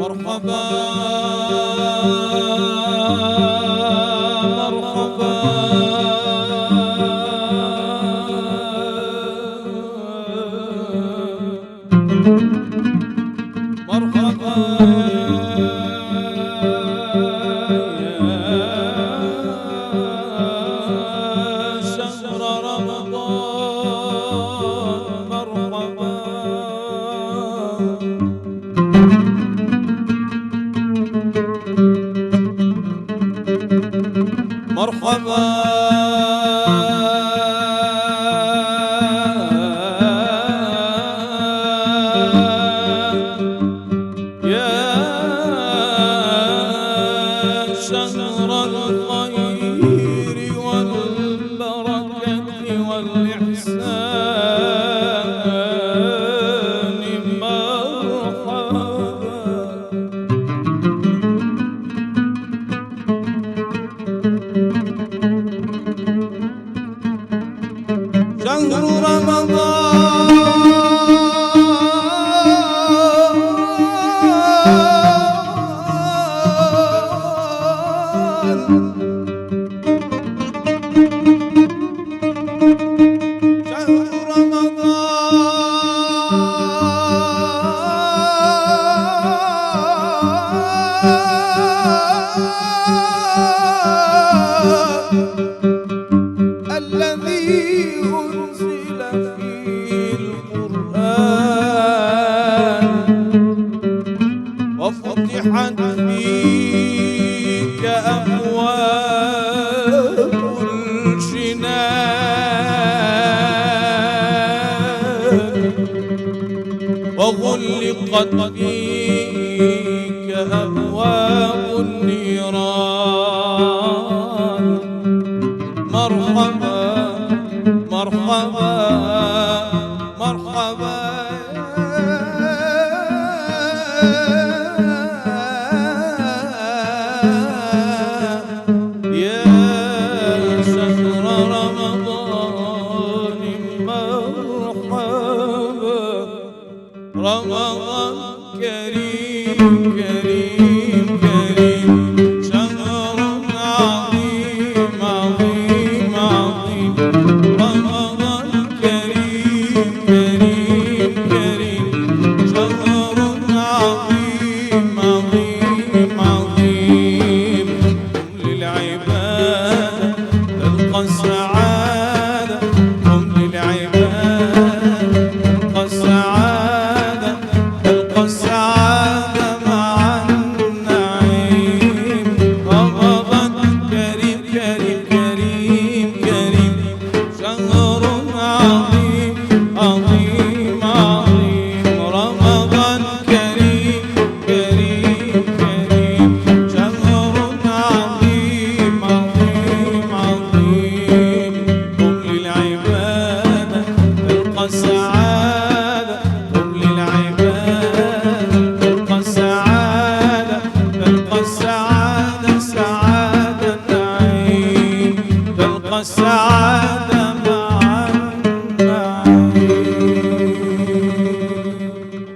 مرحبا مرحبا مرحبا يا شهر رمضان مرحبا مرحبا يا شهر الخير والبركة والإحسان مرحبا شهر رمضان شهر رمضان الذي أنزل فيه القرآن وفتحت فيك أبواب الجنان وغلقت فيك أبواب النيران مرحبا مرحبا مرحبا يا شهر رمضان مرحبا رمضان كريم كريم كريم شهر عظيم عظيم عظيم رمضان كريم كريم كريم شهر عظيم عظيم عظيم قم للعبادة تلقى السعادة قم للعبادة تلقى السعادة تلقى السعادة مع النعيم رمضان كريم كريم كريم كريم شهر عظيم عظيم عظيم رمضان كريم كريم كريم شهر عظيم عظيم عظيم قم للعبادة تلقى السعادة قم للعبادة تلقى السعادة تلقى السعادة سعادة نعيم تلقى السعادة مع النعيم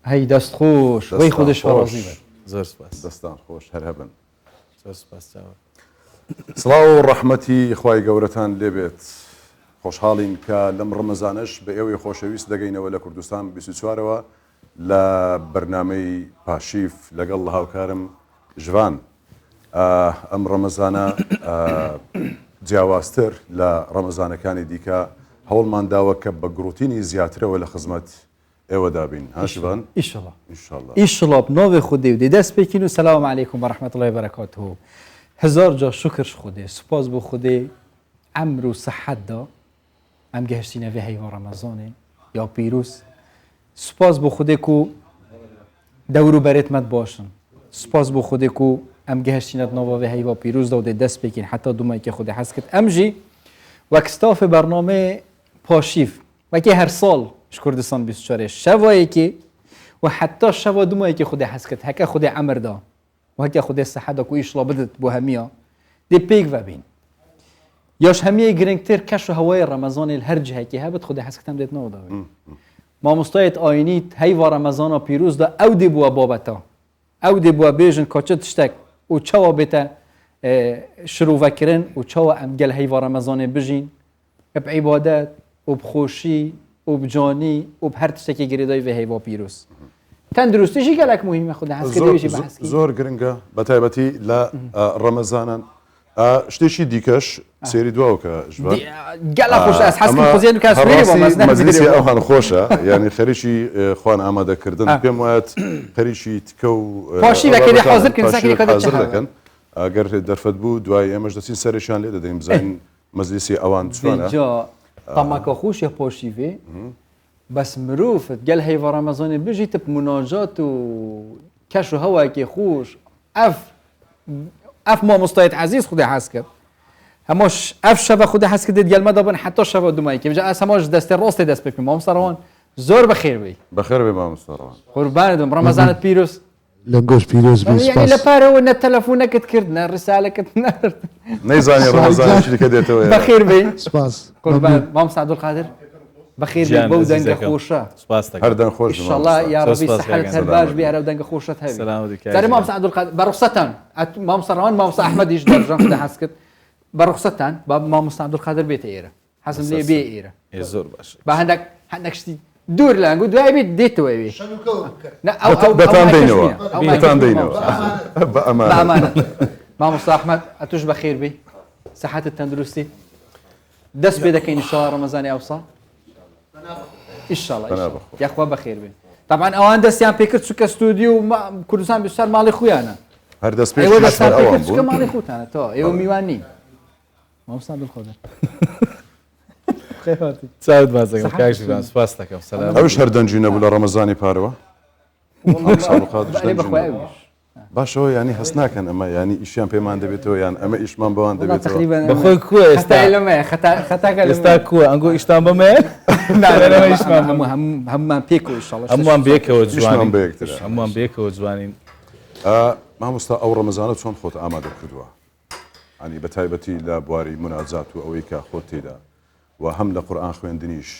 هی دست خوش وی خودش راضی بد زۆر سپاس دەستان خۆش هەر هەبن زۆر سپاس چاوە سڵاو و ڕەحمەتی خوای گەورەتان لێبێت خۆشحاڵین کە لەم ڕەمەزانەش بە ئێوەی خۆشەویست دەگەینەوە لە کوردستان 24ەوە لە بەرنامەی پاشیف لەگەڵ هاوکارم ژوان ئەم ڕەمەزانە جیاوازتر لە ڕەمەزانەکانی دیکە هەوڵمان داوە کە بە گروتینی زیاترەوە لە خزمەت ئێوە دابین هاشبان ئیشەڵا ئینشاءالله ئیشەڵا بناوێ خودێ و دێ دەست پێکین و سەلام عەلەیکوم وەرەحمەتوڵڵاهی وبەرەکاتوهو هزار جا شکرش خودێ سوپاس بۆ خودێ عەمر و سەحەتدا ئەم گەهشتینە vê heyva Ramazanê ya pîrûz سوپاس بۆ خودێ ku dewr û berêt me başin سوپاس بۆ خودێ ku ئەم گەهشتینە nava vê heyva pîrûzda û dê dest pêkîn heta dumekê xudê hez kir em jî wek stafê bernameyê paşîv wekê her sal ji Kurdistan 24 şevayekê و حتی شوا دومایکê xudê hez kir heke xudê emer da û heke xudê sehet da ku îşla bidit bo hemiya dê pêk vebîn ya ji hemiyê girîngtir keş û hewayê Remezanê li her cihekê hebit xudê hez kitem dêt nava davê مامۆستایەت ئاینیت هەیوا ڕەمەزانە پیرۆزدا ئەو دێ بووە بابەتە ئەو دێ بووە بێژن کاچە تشتێک و چاوە بێتە شروڤەکردن و چاوە ئەم گەل هەیوا ڕەمەزانێ بژین بە عیبادەت و بخۆشی و بجانی و هەر تشتێکی گرێدای بە هەیوا پیرۆز تەندروستیشی گەلێک مهمە خوددا هەستکردێژی بەحەسکی زۆر گرنگە بە تایبەتی لە ڕەمەزانان شتێکی دیکەش سێری دواوە کە گەلە خۆش ئەس حەسکی خۆزیان کاس مەجلیسی ئەوان خۆشە یعنی خەریکی خوان ئامادەکردن پێم وایە خەریکی تکە و پاشی بەکەی حاضرکردن ساکری حاضر دەکەن ئەگەر دەرفەت بوو دوای ئێمەش دەچین سەرشان لێ دەدەین بزانین مەجلیسی ئەوان چۆنە تەماکە خۆشیە پۆشیڤێ بەس مرۆڤت گەل هەیڤە ڕەمەزانێ بژیتە مناجات و کەش و هەواکی خۆش ئەف مامۆستایەت عەزیز خودی حەز کرد هەمووش ئەف شەڤە خودی حەز کردێت گەلمە دەبن حتا شەڤە دومایکە بجا ئەس هەمووش دەستی ڕۆستی دەست پێ مامۆستاڕەوان زۆر بەخێر بی بەخێر بێ مامۆستاڕەوان قوربانتم ڕەمەزانت پیرۆز لەنگۆش پیرۆز بی لە پارەوە نە تەلەفۆنەکەت کرد نە ڕسالەکەت نەرد نەیزانی ڕەمەزان چیکە دێتەوە بەخێر بی سپاس قوربان مامۆستا عەبدولقادر بەخێر بی بەو دەنگە خۆشە هەر دەنگ خۆش ئینشاءالله یا ڕەبی سەحەت هەر باش بی هەرە دەنگە خۆشت هەبی زارێ مامۆستا عەبدولقادر بە ڕوخسەتان مامۆستا ڕەوان مامۆستا ئەحمەدیش دەرژەم خوددا حەز کرد بە ڕوخسەتان با مامۆستا عەبدولقادر بێتە ئێرە حەزم لێ بێ ئێرە زۆر باش بە هەندێک شتی دوور لە ئەنگو دوای بێت دێتەوە وێ بەتان دەینەوە بەتان دەینەوە بە ئەمانە مامۆستا ئەحمەد ئەتوش بەخێر بی سەحەتت تەندروستی دەست پێ دەکەین ئینشاءڵڵا ڕەمەزانی ئەوساڵ ئینشاءڵڵا یاخوا بەخێر بێ طبعا ئەوان دەستیان پێکرد چووکە ستودیو و کوردستان بسیار ماڵی خۆیانە هەر دەست ئێوە دەستان ئەوان پێکرد چووکە ماڵی خۆتانە تۆ ئێوە میوان نین مامۆستا عەبدولقادر چاوت بازەکەم کاکشیان سپاس دەکەم سەلام ئەوش هەر دەنجی نەبوو لە ڕەمەزانی پارەوە باشەوە ینی هەست ناکەن ئەمە ینی ئیشیان پێمان دەبێتەوە یان ئەمە ئیشمان بەوان دەبێتەوە بەخۆی کووە ئێستا ئێستا کووە ئەنگۆ ئیشتان بەمێ هەممان پێکەوە ئینشاءڵڵا هەمووان بێکەوە جوانین بەیەکتر هەمووان بێکەوە جوانین مامۆستا ئەو ڕەمەزانە چۆن خۆت ئامادە کردووە ینی بە تایبەتی لە بواری مناجات و ئەوەی کە خۆت تێدا و هەم لە قورئان خوێندنیش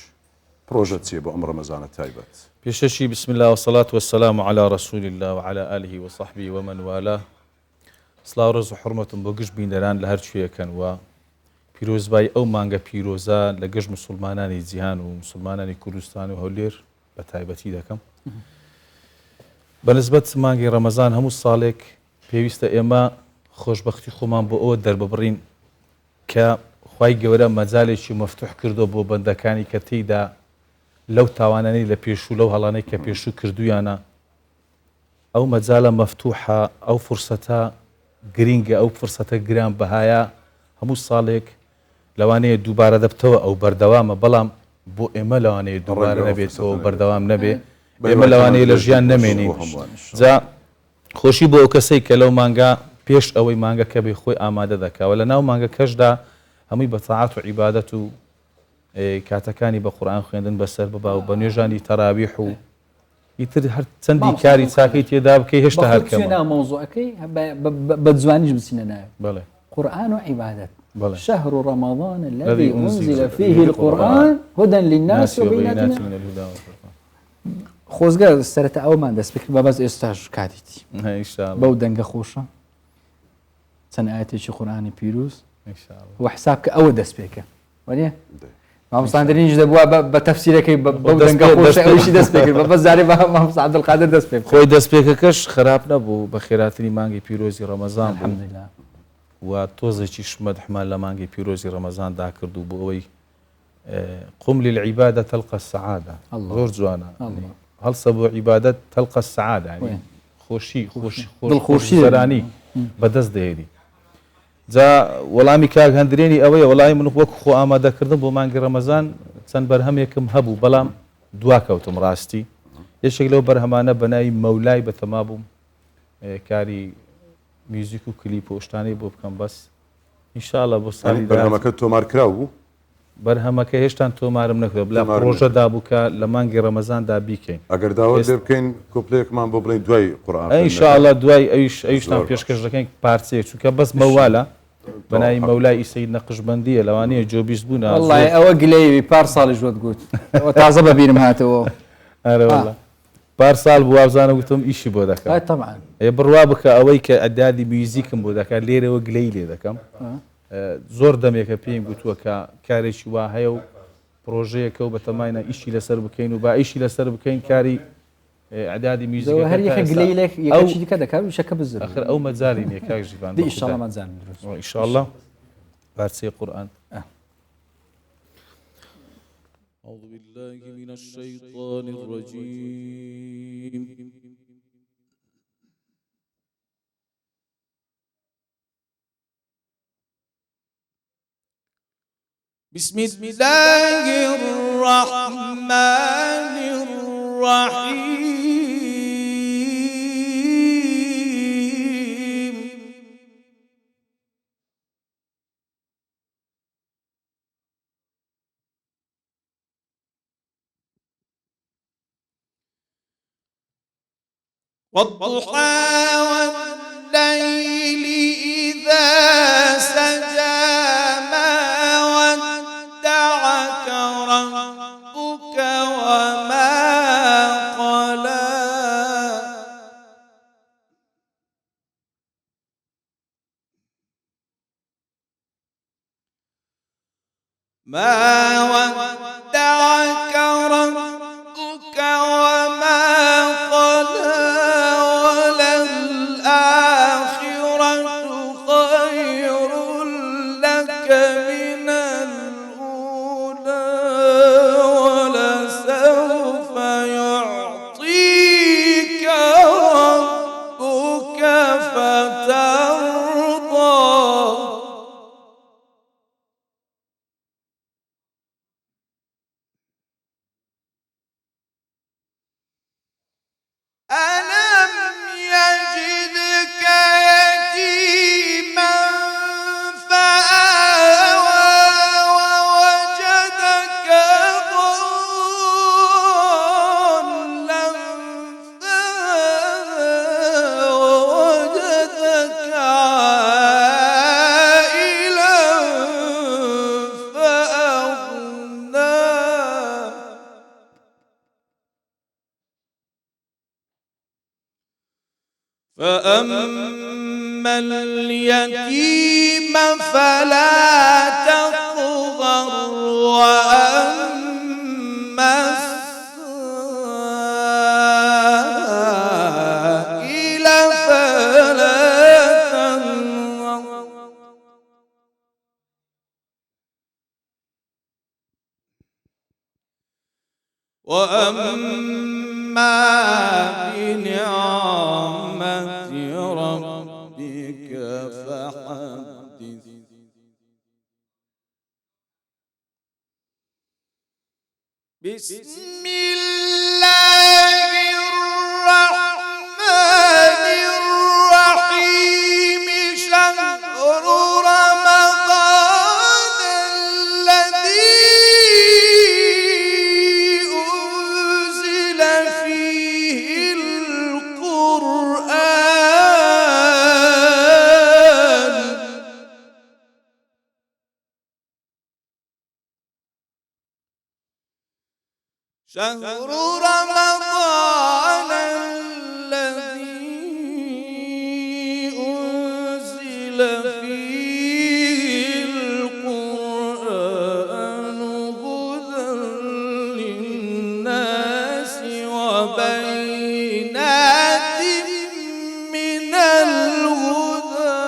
پرۆژەت چییە بۆ ئەم ڕەمەزانە تایبەت پێشەشی بسم الله والصلاة والسلام على رسول الله وعلى آله وصحبه ومن والاه سڵاو ڕێز و حورمەتم بۆ گشت بینەران لە هەر کوێیەکەن و پیرۆزبای ئەو مانگە پیرۆزە لە گەشت موسڵمانانی جیهان و موسڵمانانی کوردستان و هەولێر بە تایبەتی دەکەم بەنسبەت مانگی ڕەمەزان هەموو ساڵێک پێویستە ئێمە خۆشبەختی خۆمان بۆ ئەوە دەرببڕین کە خوای گەورە مەجالێکی مەفتوح کردو بۆ بەندەکانی کە تێیدا لەو تاوانانەی لە پێشوو لەو هەڵانەی کە پێشوو کردویانە ئەو مەجالە مەفتوحە ئەو فرسەتە گرینگە ئەو فرسەتە گران بەهایە هەموو ساڵێک لەوانەیە دووبارە دەبتەوە ئەو بەردەوامە بەڵام بۆ ئێمە لەوانەیە دووبارە نەبێتەوە بەردەوام نەبێ ئێمە لەوانەیە لە ژیان نەمێنین جا خۆشی بۆ ئەو کەسەی کە لەو مانگا پێش ئەوەی مانگەکە بێ خۆی ئامادە دەکاوە لە ناو مانگە کەشدا هەمووی بە تاعات و عیبادەت و کاتەکانی بە قورئان خوێندن بەسەر ببا و بە نوێژانی تەراویح و ئیتر هەر چەندی کاری چاکەی تێدا بکەی هێشتا هەرکەمە مۆزوعەکەی بە جوانیش بچینە ناوێ بەڵێ قورئان و عیبادەت بەڵێ شهر رمضان الذي أنزل فيه القرآن هدى للناس وبينات من الهدى خۆزگە سەرەتا ئەومان دەست بکرد بە بەس ئێستاش کاتیتی بەو دەنگە خۆشە چەند ئاەتێکی قورئانی پیرۆز و حساب کە ئەوە دەست پێکە وەریە مامۆستاندنیش دەبووە بە تەفسیرەکەی بەو دەنگە خۆشە ئەوشی دەست پێکرد بە بەس زارێ بە مامۆستا عەبدولقادر دەست پێ خۆی دەست پێکەکەش خراپ نەبوو بە خێراتنی مانگی پیرۆزی ڕەمەزان الحەمدولله و تۆزێکی شمەد حمان لە مانگی پیرۆزی ڕەمەزاندا کرد و بۆ ئەوەی قم للعبادة تلقى السعادة زۆر جوانە هەڵسە بۆ عیبادەت تلقى السعادة خۆشی زەرانی بەدەست دەهێنی جا وەڵامی کاک هەندرێنی ئەوەیە وەڵامی من وەکو خۆ ئامادەکردن بۆ مانگی ڕەمەزان چەند بەرهەمێکم هەبوو بەڵام دواکەوتم ڕاستی یەکێک لەو بەرهەمانە بەناوی مەولای بەتەما بووم کاری میوزیک و کلیپ و شتانەی بۆ بکەم بەس ئینشاءڵڵا بۆ ساڵی بەرهەمەکە تۆمار کراو بوو بەرهەمەکە هێشتا تۆمارم نەکرێت لە ڕۆژەدا بوو کە لە مانگی ڕەمەزاندا بیکەین ئەگەر داوای لێ بکەین کۆپلەیەکمان بۆ بڵین دوای قورئان ئینشاءڵڵا دوای ئەویشتان پێشکەش دەکەین پارچەیەک چونکە بەس مەوالە بەناوی مەولای سەید نەقشبەندیە لەوانەیە جۆبیست بوون وەڵڵای ئەوە گلەیەوی پار ساڵی ژوت گوت تازە بەبیرم هاتەوە ئەرە وەڵا پارساڵ بوو وابزانە گوتم ئیشی بۆ دەکەم طبعا بڕوا بکە ئەوەی کە ئەدادی میوزیکم بۆ دەکات لێرەوە گلەی لێ دەکەم زۆر دەمێکە پێم گوتووە کە کارێکی وا هەیە و پرۆژەیەکە و بەتەماینە ئیشی لەسەر بکەین و با ئیشی لەسەر بکەین کاری ئەدادی میوزیک هەر یەکە گلەی لێک یەکەی دیکە دەکات وشەکە بزر آخر ئەو مەجای نییە کاک ژیوان دی ئینشاءڵڵا مەجال دروست ئینشاءڵڵا پارچەی قورئان أعوذ بالله من الشيطان الرجيم بسم الله الرحمن الرحيم والضحى والليل إذا سجى ما ودعك ربك وما قلى ما ودعك ربك وما قلى وللآخرة خير لك من الأولى ولسوف يعطيك ربك فترضى ألم يجدك يتيما فآوى ووجدك ضالا فهدى ووجدك عائلا فأغنى فأما اليتيم فلا تقهر وأما السائل فلا تنهر وأما بنعمة ربك فحدث بسم الله الرحمن الرحيم شهر رمضان الذي أنزل فيه القرآن شهر رمضان الذي أنزل فيه القرآن هدى للناس وبينات من الهدى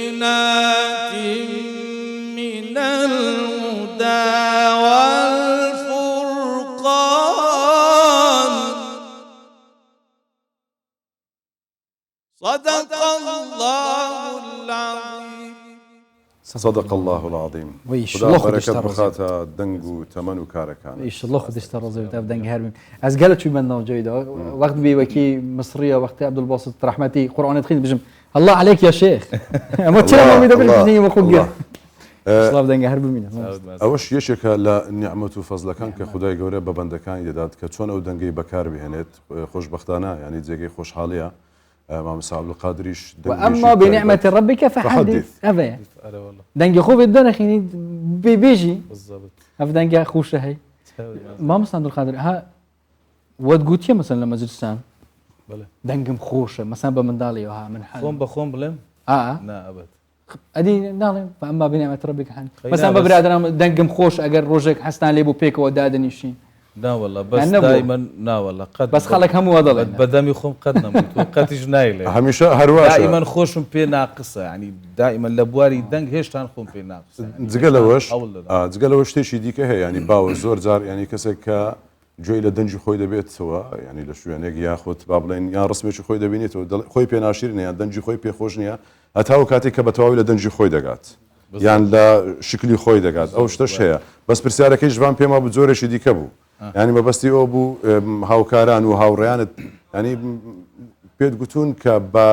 وبينات من الهدى والفرقان صدق الله العظيم صدق الله العظيم ويش خدا الله بەرەکەت خودش بخاتە دەنگ و تەمەن و کارەکان إيش الله خودش ترى زي بدأ هرمي أزجلت شو من نوجي ده وقت بيوكي مصرية وقت عبد الباسط رحمتي قرآن تخيل بجم الله عليك يا شيخ ما تشرب ما بيدبر الدنيا وخوجة الله بدأ هرب منه ئەوەش یەکێکە لە نیعمەت و فەزلەکان کە خدای گەورە بە بەندەکانی دەدات کە چۆن ئەو دەنگەی بەکار بهێنێت خۆشبەختانە ینی جێگەی خۆشحاڵیە مامۆستا عەبدولقادریش وأما بنعمة ربك فحدث أبا أنا والله دنگ خوب الدنيا خيني بيجي بالضبط أف دنگ خوش هي ما مصطفى عبد القادر ها ود قوتي مثلا لما زرتسان بله دنگم خوشه مثلا بمندالي وها من حال خۆم بەخۆم بڵێم نا ئەبد ادي ناڵێ فأما بنعمة ربك حن خينا مثلا بس- ببرادرم دنگم خوش اگر روجك حسنا لي بو بيكو دادنيشين ناوەڵە بەس يعني نبوو. دایمەن ناوەڵە قەت بس خلك هم وضل بەدەمی خۆم قەت نەبوو تۆ قەتیش نایلێ هەمیشە هەرواشە دائیمەن خۆشم پێ ناقسە ینی دائیمەن لە بواری دەنگ هێشتان خۆم پێ ناقسە جگەلەوە شتێکی دیکە هەیە ینی باوە زۆر جار ینی کەسێک کە گوێی لە دەنجی خۆی دەبێتەوە ینی لە شوێنێک یاخود با بڵێن یان ڕسمێکی خۆی دەبینێتەوە خۆی پێ ناشرین یان دەنجی خۆی پێخۆش نییە هەتاوە کاتێک کە بەتەواوی لە دەنجی خۆی دەگات یان لە شکلی خۆی دەگات ئەو شتەش هەیە بەس پرسیارەکەی ژوان پێما بوو زۆرێکی دیکە بوو ینی مەبەستی ئەو بوو هاوکاران و هاوڕێیانت ینی پێت گوتون کە بە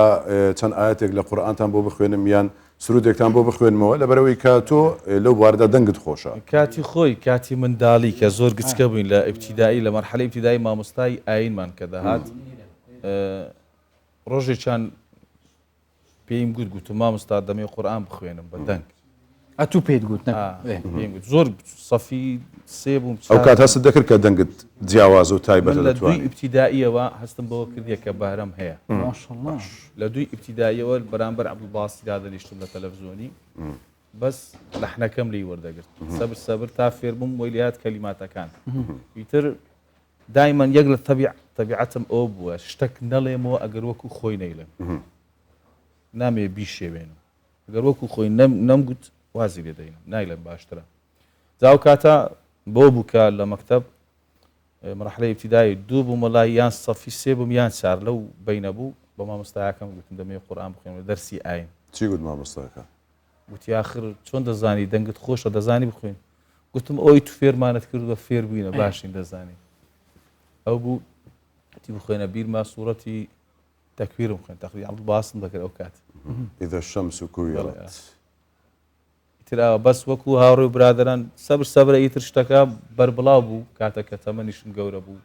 چەند ئاەتێک لە قورئانتان بۆ بخوێنم یان سرودێکتان بۆ بخوێنمەوە لەبەرەوەی کە تۆ لەو بواردا دەنگت خۆشە کاتی خۆی کاتی منداڵی کە زۆر گچکە بووین لە ئیبتیدایی لە مەرحەلەی ئیبتیدایی مامۆستای ئاینمان کە دەهات ڕۆژێکیان پێیم گوت مامۆستا دەمێ قورئان بخوێنم بە دەنگ اتو بيت قلت پێم گوت زۆر سەفی سێ بووم ئەو کات هەست دەکرد کە دەنگت جیاواز و تایبەتە من لە دوی دەتوانیت ئیبتیداییەوە هەستم بەوە کردیە کە بارەم هەیە ما شاء الله لە دوی ئیبتیداییەوە بەرامبەر عەبدولباسی دادەنیشتم لە تەلەڤیزۆنی بەس لەحنەکەم لی وەردەگرت سەبر تا فێر بووم وەی لات کەلیماتەکان ئیتر دایمەن یەک لە تەبیعەتم ئەو بووە شتێک نەڵێمەوە ئەگەر وەکو خۆی نەیڵێم نامێ بیشێوێنم ئەگەر وەکو خۆی نەمگوت وازی لێ دەینم نایڵێم باشترە جاو کاتە بۆ بوو کە لە مەکتەب مەرحەلەی ئیبتیدایی دوو بووم وەڵای یان سەفی سێ بووم یان چار لەو بەینە بوو بە مامۆستایەکەم گوتم دەمێ قورئان بخوێنم دەرسی ئاین چی گوت مامۆستاکە گوتی آخر چۆن دەزانی دەنگت خۆشە دەزانی بخوێن گوتم ئەوی تو فێرمانت کردووە فێر بووینە باشین دەزانی ئەو بوو تی بخوێنە بیرما سوورەتی تەکویرم بخوێن تەقریبا عەبدولباسم دەکرد ئەو کات ئیدە الشەمس کویرت ترا بەس وەکو هاوڕێ و برادران سەبرە ئیتر شتەکە بەربڵاو بوو کاتەکە تەمەنیشم گەورە بوو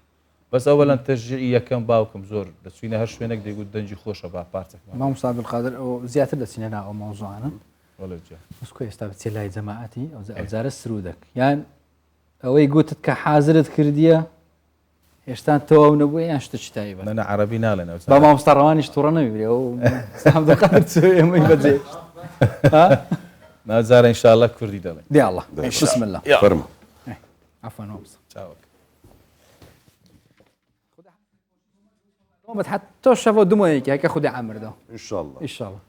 بەس ئەوەلەن تەشجیعی یەکەم باوکم زۆر دەچوینە هەر شوێنێک دەیگوت دەنجی خۆشە با پارچێکمان ما مصطفى عبد القادر زيادة دسينا او موضوعنا وەڵێجا بس كويس تابت سلاي جماعتي او زار السرودك يعني اوي قوتت كحاضرت كرديه هشتان تو نبوي يعني شتش تايبه منە عەرەبی ناڵێنەوە بابا مسترواني اشتورنا يبري او عبد القادر تسوي ما يبدي ها نازارە ئینشاءالله کوردی دەڵێن دي الله بسم الله فەرمە عفوا نوبس چاوەکە نوبت حتى شافوا دمو هيك خذي عامر ده انشاءالله ان شاء الله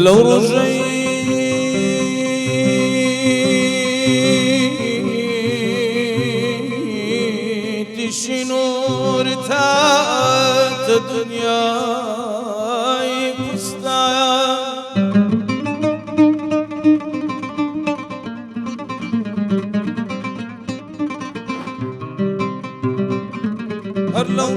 لو رجيت شنور تات الدنيا هر لو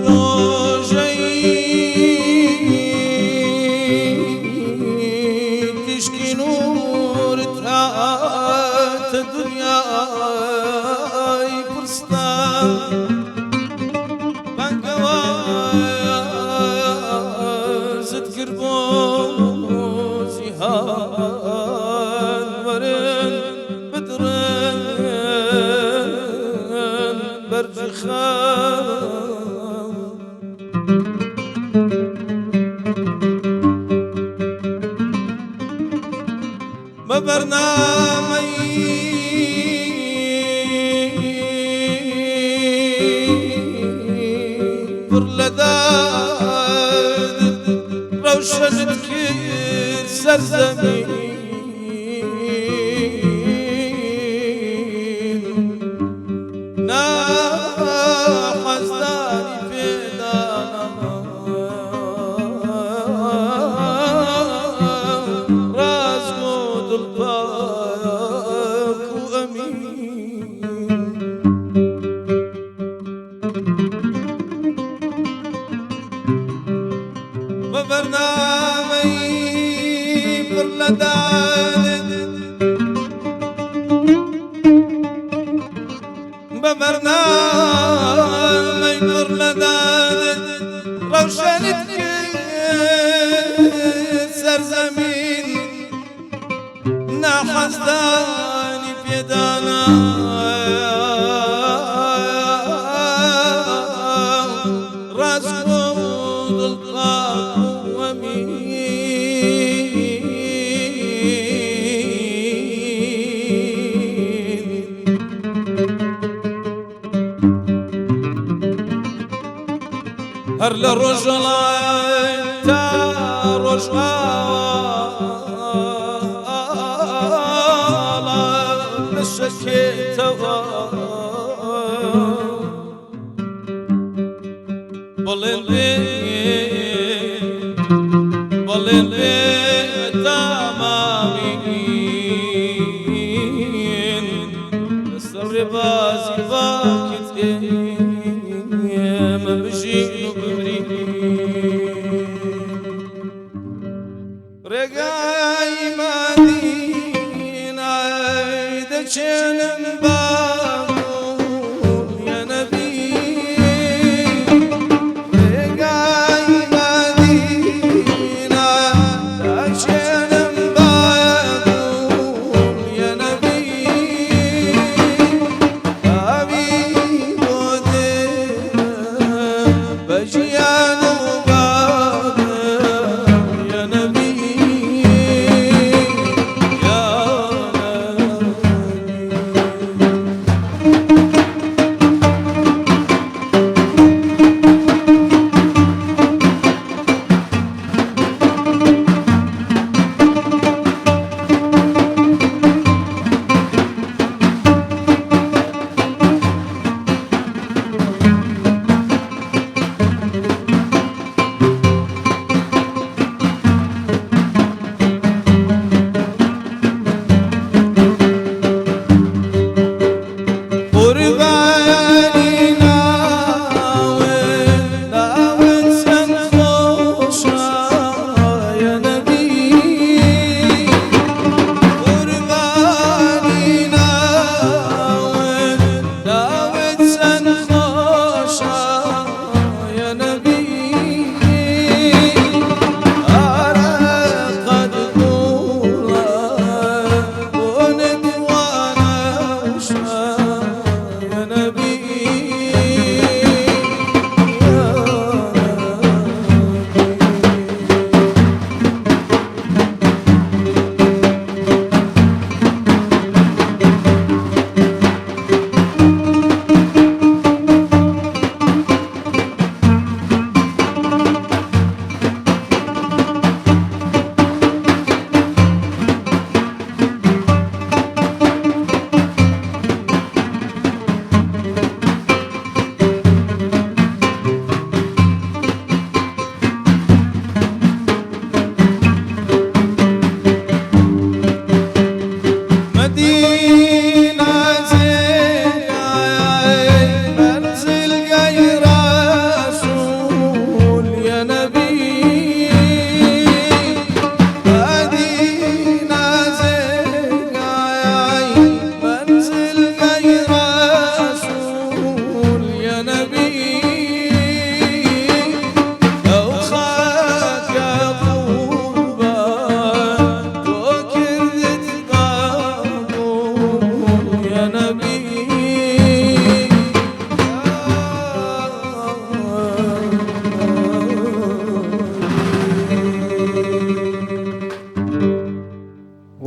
تشكي نور تات الدنيا برستان بانقوازت قربو زيهان ورن بدرن برجخان سرزمين ناحزداني فدانا راس قود الباك وأمين ببرنامي برلدان ببرنامي برلدان روشنت سرزمين نحزداني بيدانا راس قود القاق هر للرجل تا رجال للشكي توا بالليل تمامين السر بازي باكت ما بجي رقاي مدينة عيدة شنن بابو يا نبي رقاي مدينة عيدة شنن بابو يا نبي حبيب ودين بجيان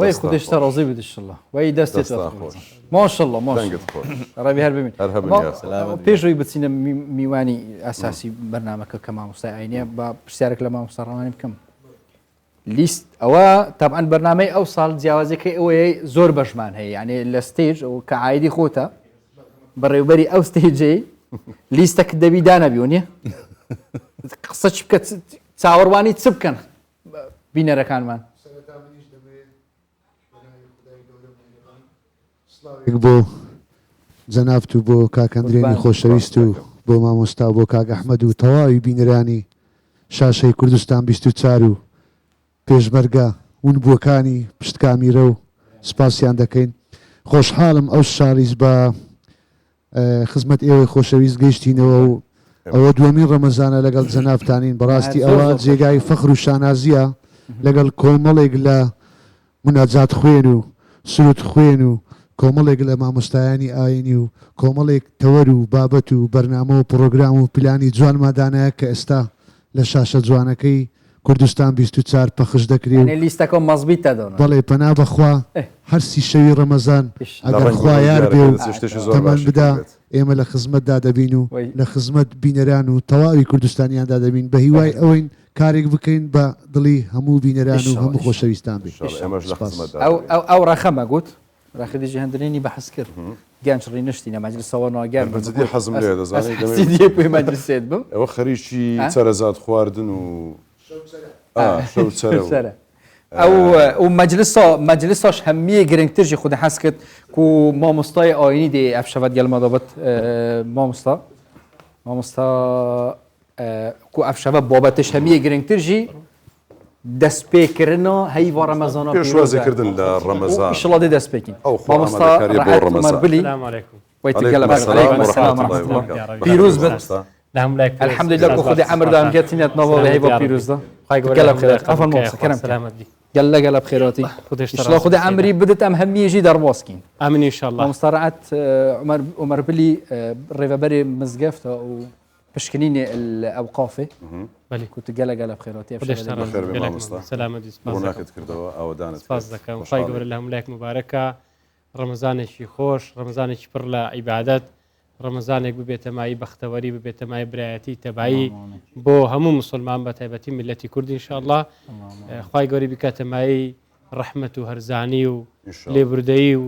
وای خودش راضی بید انشالله وای دستت ماشاءالله ماشاءالله ربی هر ببین پیش روی بتسینه میوانی اساسی برنامه که کما مستعینه با پرسیارک لما مسترانی بکم لیست ئەوە تابعاان بەرنمەی ئەو ساڵ جیاوازەکەی ئەوەیە زۆر بەشمان هەیە یعنی لە ستێج و کە عایدی خۆتە بەڕێوبەری ئەو ستێجەی لیستەکە دەبی دانەبیو نیە قسە چ بکە چاوەڕوانی چ بکەن بینەرەکانمان بۆ جەنابەت و بۆ کاکەندرێنی خۆشەویست و بۆ مامۆستا و بۆ کاک ئەحمەد و تەواوی بینەرانی شاشەی کوردستان 24 و پێشمەرگە ون بووەکانی پشتکامیرە و سپاسیان دەکەین خۆشحاڵم ئەو شاریز بە خزمەت ئێوەی خۆشەویست گەیشتینەوە و ئەوە دووەمین ڕەمەزانە لەگەڵ جەنابتانین بەڕاستی ئەوە جێگای فەخر و شانازیە لەگەڵ کۆمەڵێک لە مناجات خوێن و سروت خوێن و کۆمەڵێک لە مامۆستایانی ئاینی و کۆمەڵێک تەوەر و بابەت و بەرنامە و پرۆگرام و پلانی جوان مادانەیە کە ئێستا لە شاشە جوانەکەی کوردستان 24 پەخش دەکرێ و لیستەکە مەزبیت دەدەن بەڵێ پەنا بەخوا هەرسی شەوی ڕەمەزان ئەگەر خوا یار بێ و تەمەن بدا ئێمە لە خزمەتدا دەبین و لە خزمەت بینەران و تەواوی کوردستانیاندا دەبین بە هیوای ئەوەین کارێک بکەین بە دڵی هەموو بینەران و هەموو خۆشەویستان بێ ئەو ڕەخەمە گوت ڕاخدیجی هەندرێنی بەحس کرد گیانچڕی نشتینە مەجلسەوە ناگەر بەجددی حەزم لێ دەزانێت پێی مەجلسێت بم ئەوە خەریکی سەرەزاد خواردن و شەو سەرە ئەو مەجلساش هەمیە گرنگترژی خودە حەس کرد و مامۆستای ئاینی دێ ئەفشەوەت گەلمە دەبێت مامۆستا کو ئەفشەوە بابەتش هەمیە گرنگترژی دەستپێکردنەوە هەیڤ ڕەمەزانە پێشوازیکردن لە ڕەمەزان ئیشڵادی دەستپێکین مامۆستا بلی پیروز بن الحمدلله خود عمر دام جاتینات نوو هیوا پیروزدا گەلە بخێرات ئەفەن مۆسە کەرەم گەلە بخێراتی ئیشڵا خود عمری بدت ئەم هەمیەژی دەرباسکین ئامین ئینشاءالله مامۆستاڕەت عمر بلی ڕێڤەبەری مزگەفتە و پشکنینی ئەوقافێ بەلی کوت گەلە بخێراتی سلامەتی ڕووناکت کردەوە ئەوەدانت سپاس دەکەم خی گەورە لە هەمولایەک مبارەکە ڕەمەزانێکی خۆش ڕەمەزانێکی پڕ لە عیبادەت ڕەمەزانێک ببێتە مای بەختەوەری ببێتە مای برایەتی تەبایی بۆ هەموو مسلمان بە تایبەتی میلەتی کوردی ئینشاءالله خی گەوری بکاتە مای ڕەحمەت و هەرزانی و لێبوردەیی و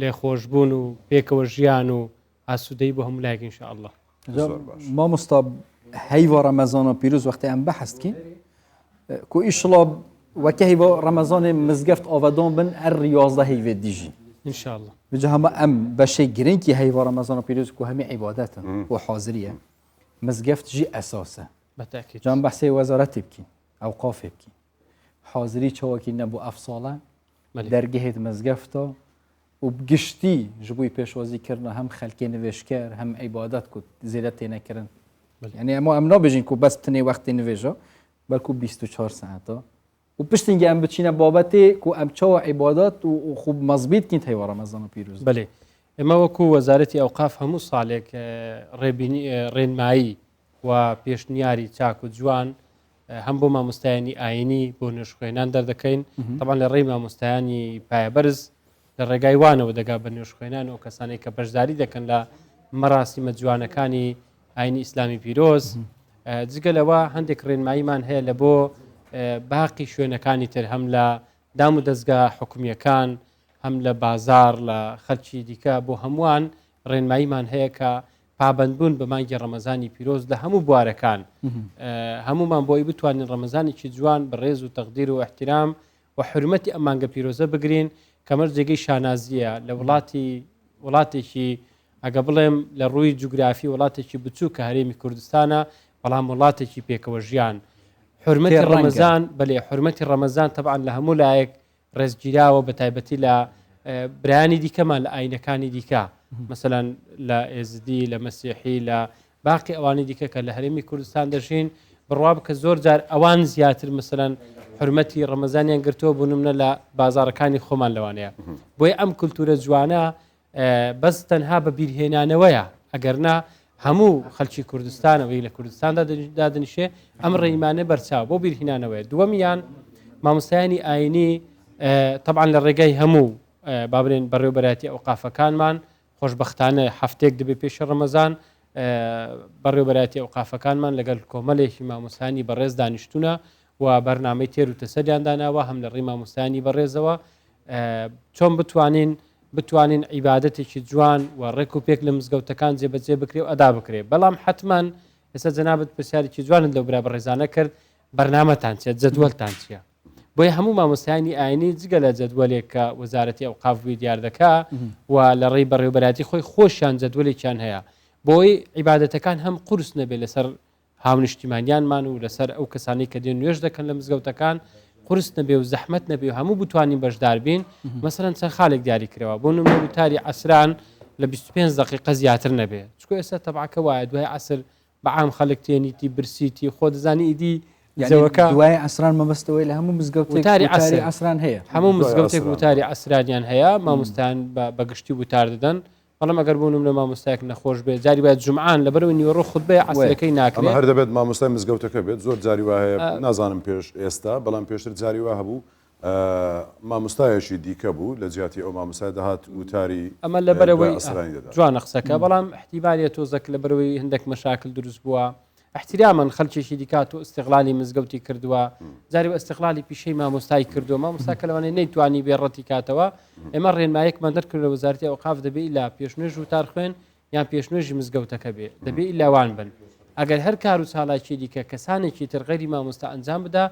لێخۆشبوون و پێکەوە ژیان و ئاسوودەی بۆ هەمولایەک ئینشاءالله مامۆستا هەیڤ ڕەمەزانە پیروز وەختی ئەم بەحەستکین کو ئیشڵا وەکە هیڤ ڕەمەزانێ مزگەفت ئاڤەدان بن هەر ریاضە هەیڤێ دیژی ئینشاءالله بجا هەمە ئەم بەشەی گرنگی هەیڤ ڕەمەزانە پیروز و هەمی عیبادەتن و حاضریە مزگەفت ژی ئەساسە بەتاکید جان بەحسێ وەزارەتی بکەین ئەوقافێ بکەین حاضری چاوەکی نەبوو ئەف ساڵە دەرگەهێت مزگەفتە و گشتی ji بووی پێشوازیکردن هەم خەلکێ نوێشکەر هەم عیبادەت کو زێدە تێنەکردن یعنی ئەمە ئەم نابێژین کو بەس بتنێ وەختی نوێژە بەلکو 24 ساعتە و پشتینگە ئەم بچینە بابەتێ کو ئەم چاوە عیبادات و خوب مەزبیت کین هەیڤ ڕەمەزانە پیروز بەێ ئێمە وەکو وەزارەتی ئەوقاف هەموو ساڵێک ڕێنمایی و پێشنیاری چاک و جوان هەم بۆ مامۆستایانی ئاینی بۆ نوێژخوێنان دەردەکەین تەمان لە ڕێی مامۆستایانی پایەبەرز لە ڕێگای وانەوە دەگا بە نوێژخوێنان و کەسانی کە بەشداری دەکەن لە مەراسیمە جوانەکانی ئاینی ئیسلامی پیرۆز جگەلەوە هەندێک ڕێنماییمان هەیە لە بۆ باقی شوێنەکانی تر هەم لە دام و دەستگا حکومیەکان هەم لە بازار لە خەلکی دیکە بۆ هەمووان ڕێنماییمان هەیە کە پابندبوون بە مانگی ڕەمەزانی پیرۆز لە هەموو بوارەکان هەمومان بۆی بتوانین ڕەمەزانێکی جوان بە ڕێز و تەقدیر و احترام و حرمەتی ئەم مانگە پیرۆزە بگرین کەمەر جێگەی شانازیە لە وڵاتێکی ئەگە بڵێم لە ڕووی جوگرافی وڵاتێکی بچوو کە هەرێمی کوردستانە بەڵام وڵاتێکی پێکەوە ژیان حرمەتی ڕەمەزان بەڵێ حرمەتی ڕەمەزان تەبعاً لە هەموو لایەک ڕێزگیراوە بە تایبەتی لە برایانی دیکەمان لە ئاینەکانی دیکە مثلەن لە ئێزدی لە مەسیحی لە باقی ئەوانی دیکە کە لە هەرێمی کوردستان دەژین بڕوا بکە زۆر جار ئەوان زیاتر مثلەن حرمەتی ڕەمەزانیان گرتووە بوو نمونە لە بازارەکانی خۆمان لەوانەیە بۆی ئەم کولتورە جوانە بەس تەنها بە بیرهێنانەوەیە ئەگەرنا هەموو خەلکی کوردستانەوەی لە کوردستاندا دادنیشێ ئەم ڕێیمانە بەرچاو بۆ بیرهێنانەوەی دووەمیان مامۆستایانی ئاینی طبعاً لە ڕێگای هەموو بابرێن بەڕێوەبەرەتی ئەوقافەکانمان خۆشبەختانە هەفتێک دەبێت پێش ڕەمەزان بەڕێوەبەرەتی ئەوقافەکانمان لەگەڵ کۆمەڵێکی مامۆستایانی بەڕێز دانیشتوونە و بەرنامەی تێر و تەسەریان داناوە هەم لە ڕێی مامۆستایانی بەڕێزەوە چۆن بتوانین عیبادەتێکی جوان و ڕێک و پێک لە مزگەوتەکان جێبەجێ بکرێ و ئەدا بکرێ بەڵام حتمما ئێستا جەنابەت پرسیارێکی جوانت لەو برا بەڕێزانە کرد بەرنامەتان چێت جەدوەلتان چییە بۆیە هەموو مامۆستایانی ئاینی جگە لە جەدوەلێک کە وەزارەتی ئەوقافی دیار دەکا و لە ڕێی بەڕێوەبەراتی خۆی خۆشیان جەدوەلێکیان هەیە بۆی عیبادەتەکان هەم قورس نەبێ لەسەر هاونیشتیمانیانمان و لەسەر ئەو کەسانی کە دێن نوێژ دەکەن لە مزگەوتەکان قورس نەبێ و زەحمەت نەبێ و هەموو بتوانین بەشدار بین مەسەرەن چەند خاڵێک دیاری کراوە بۆ نمونە وتاری عەسران لە 25 دقیقە زیاتر نەبێ چکۆ ئێستا تەبعکە وایە دوای عەسر بەعام خەڵک تێنیتی برسیتی خۆ دەزانی ئیدی زەوەکە دوای عەسران مەبەستەوەی لە هەموو مزگەوتێک وتاری عەسران هەیە هەموو مزگەوتێک وتاری عەسرانیان هەیە مامۆستایان بەگشتی وتار دەدەن بەڵام ئەگەر بوونم لە مامۆستایەک نەخۆش بێت جاری باید جمعان لەبەرەوەی نیوەڕۆ خودبەیە عەسرەکەی ناکرێت هەر دەبێت مامۆستای مزگەوتەکە بێت زۆر جاری وایە نازانم پێش ئێستا بەڵام پێشتر جاری وا هەبوو مامۆستایەکی دیکە بوو لە جیاتی ئەو مامۆستای دەهات وتاری ئەمە لەبەرەوەی جوانە قسەکە بەڵام احتیمالە تۆزەک لەبەرەوەی هەندێک مەشاکل دروست بووە احتراما خەڵکێکی دیکات و استقلالی مزگەوتی کردووە جاری و استقلالی پیشەی مامۆستای کردووە مامۆستا لەوانەیە نەیتوانی بێڕەتی کاتەوە ئێمە ڕێنمایەکمان دەرکرد لە وەزارەتی ئەوقاف دەبێت لا پێشنوێژ وتار خوێن یان پێشنوێژی مزگەوتەکە بێ دەبێت لاوان بن ئەگەر هەر کار و چالاکی دیکە کەسانێکی تر غەیری مامۆستا ئەنجام بدا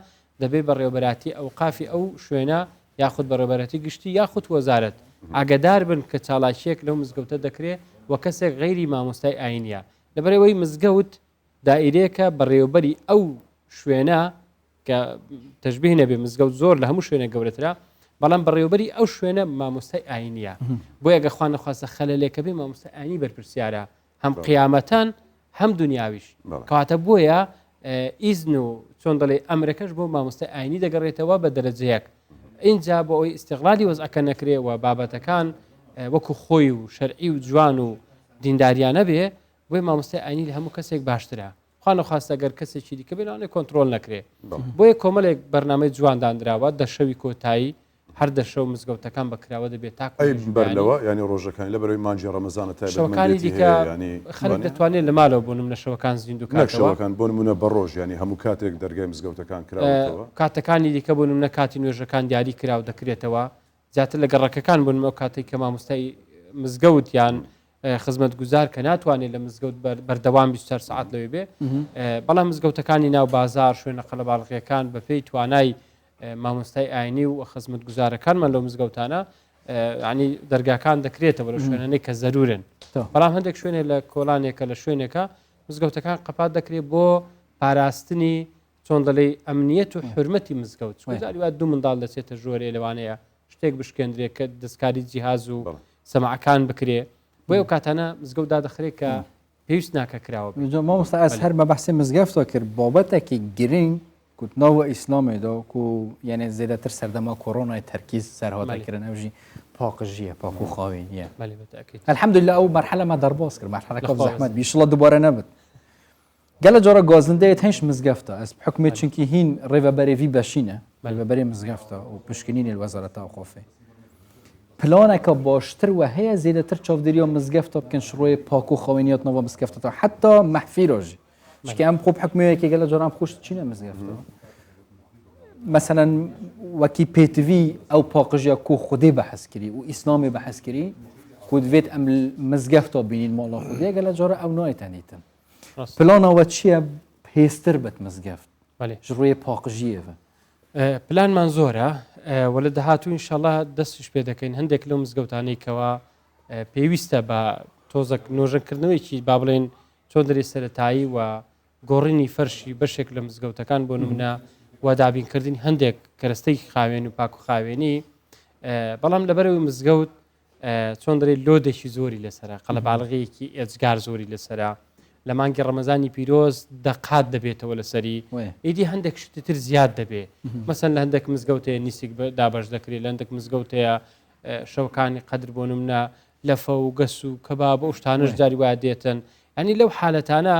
دەبێت بەڕێوەبەراتی ئەوقافی ئەو شوێنە یاخود بەڕێوەبەراتی گشتی یاخود وەزارەت ئاگدار بن کە چالاکیەک لەو مزگەوتە دەکرێت و کەسێک غەیری مامۆستای ئاینیە لەبەرەوەی مزگەوت دائیرەیەکە بەڕێوەبەری ئەو شوێنە کە تەشبیه نەبێ مزگەوت زۆر لە هەموو شوێنە گەورەترا بەڵام بەڕێوەبەری ئەو شوێنە مامۆستای ئاینیە بۆ یەگە خوا نەخواستە خەلەلێکە بێ مامۆستای ئاینی بەرپرسیارە هەم قیامەتان هەم دنیاویش کەواتە بۆیە ئیزن و چۆن دەڵێ ئەمرەکەش بۆ مامۆستای ئاینی دەگەڕێتەوە بە دەرەجەیەک اینجا بۆ ئەوی استیقلالی وەزعەکە نەکرێ و بابەتەکان وەکو خۆی و شەرعی و جوان و دینداریانە بێ بۆی مامۆستای ئاینی لە هەموو کەسێک باشترە خوا نەخواستە گەر کەسێکی دیکە بێنانێ کۆنتترۆل نەکرێ بۆیە کۆمەڵێک بەرنامەی جواندانراوە دەشەوی کۆتایی هەر دەشە و مزگەوتەکان بەکراوە دەبێت تا بەرلەوە ینی ڕۆژەکانی لە بەرەوەی مانجی ڕەمەزانە شەوەکانی دیکە خەڵک دەتوانێت لە ماڵەوە بوونم لە شەوەکان زیندوکانشەوەکان بۆ نمونە بە ڕۆژ ینی هەموو کاتێک دەرگای مزگەوتەکان کراوە کاتەکانی دیکە بوونم نە کاتی نوێژەکان دیاری کراو دەکرێتەوە زیاتر لە گەڕەکەکان بوون ئەو کاتێک کە مامۆستای مزگەوت یان خزمەت گوزار کە ناتوانێت لە مزگەوت بەردەوام 24 ساعت لەوێ بێ بەڵام مزگەوتەکانی ناو بازار شوێنە قەلەباڵغیەکان بە پێی توانای مامۆستای ئاینی و خزمەت گوزارەکانمان لەو مزگەوتانە ینی دەرگاکان دەکرێتەوە لە شوێنانەی کە زەرورن بەڵام هەندێک شوێنێ لە کۆلانێکە لە شوێنێکە مزگەوتەکان قەپات دەکرێت بۆ پاراستنی چۆن دەڵێ ئەمنیەت و حرمەتی مزگەوت زاری وا دوو منداڵ دەچێتە ژۆرێ لەوانەیە شتێک بشکێندرێت کە دەستکاری جیهاز و سەماعەکان بکرێ بۆ ئەو کاتانە مزگەوت دادەخرێت کە پێویست ناکە کراوە مامۆستا ئەس هەر بە بەحسی مزگەفتەوە کرد بابەتێکی گرنگ کوتنەوە ئیسلامێدا و یعنی زێدەتر سەردەما کۆڕۆنای تەرکیز سەرهاتەکردن ئەوژی پاقژیە پاک و خاوێنیە الحەمدولله ئەو مەرحەلەمە دەرباز کرد مەرحەلەکە زەحمەت بیشڵە دووبارە نەبێت گەلە جۆرە گازندەیەت هەنج مزگەفتە ئەس حکومێت چونکی هین ڕێڤەبەرێڤی بەشینە ڕێڤەبەرێ مزگەفتە و پشکنینی الوەزارەتە ئەوقافێ پلانێکە باشتر و هەیە زێدەتر چاودێریە مزگەفتە بکەن شڕۆی پاک و خاوێنیەتەوە مزگەفتەوە حتا مەحفی ڕۆژی چکە ئەم خۆ حکومەیەکی گەلە جۆران خۆش چینە مزگەفتەوە مثلەن وەکی پێتڤی ئەو پاقژە کۆ خودێ بەحەزکردی و ئیسلامی بەحەزکردی کو دەوێت ئەم مزگەفتەوە بینین ماڵە خودێ گەلە جۆرە ئەو نایتەنیتن پلانەوە چییە پێستر بێت مزگەفت ژڕۆی پاقژیەوە پلانمان زۆرە وە لە داهاتوو ئینشاءڵڵا دەستش پێ دەکەین هەندێک لەو مزگەوتانەیەکەوە پێویستە بە تۆزێک نۆژەنکردنەوەیکی با بڵێن چۆن دەری سەرەتایی و گۆڕینی فەرشی بەشێک لە مزگەوتەکان بۆ نمونە و دابینکردنی هەندێک کەرەستەی خاوێن و پاک و خاوێنی بەڵام لەبەرەوەی مزگەوت چۆن دەرێ لۆدێکی زۆری لەسرە قەلەباڵغەیەکی ئێجگار زۆری لەسرە لە مانگی ڕەمەزانی پیرۆز دەقات دەبێتەوە لەسەری ئیدی هەندێک شتتر زیاد دەبێ مەسەن لە هەندێک مزگەوتەیە نیسیک دابش دەکرێت لە هەندێک مزگەوتەیە شەوکانی قەدر بۆ نمونە لەفە و گەس و کەباب و شتانش جاری وایە دێتن ینی لەو حالەتانە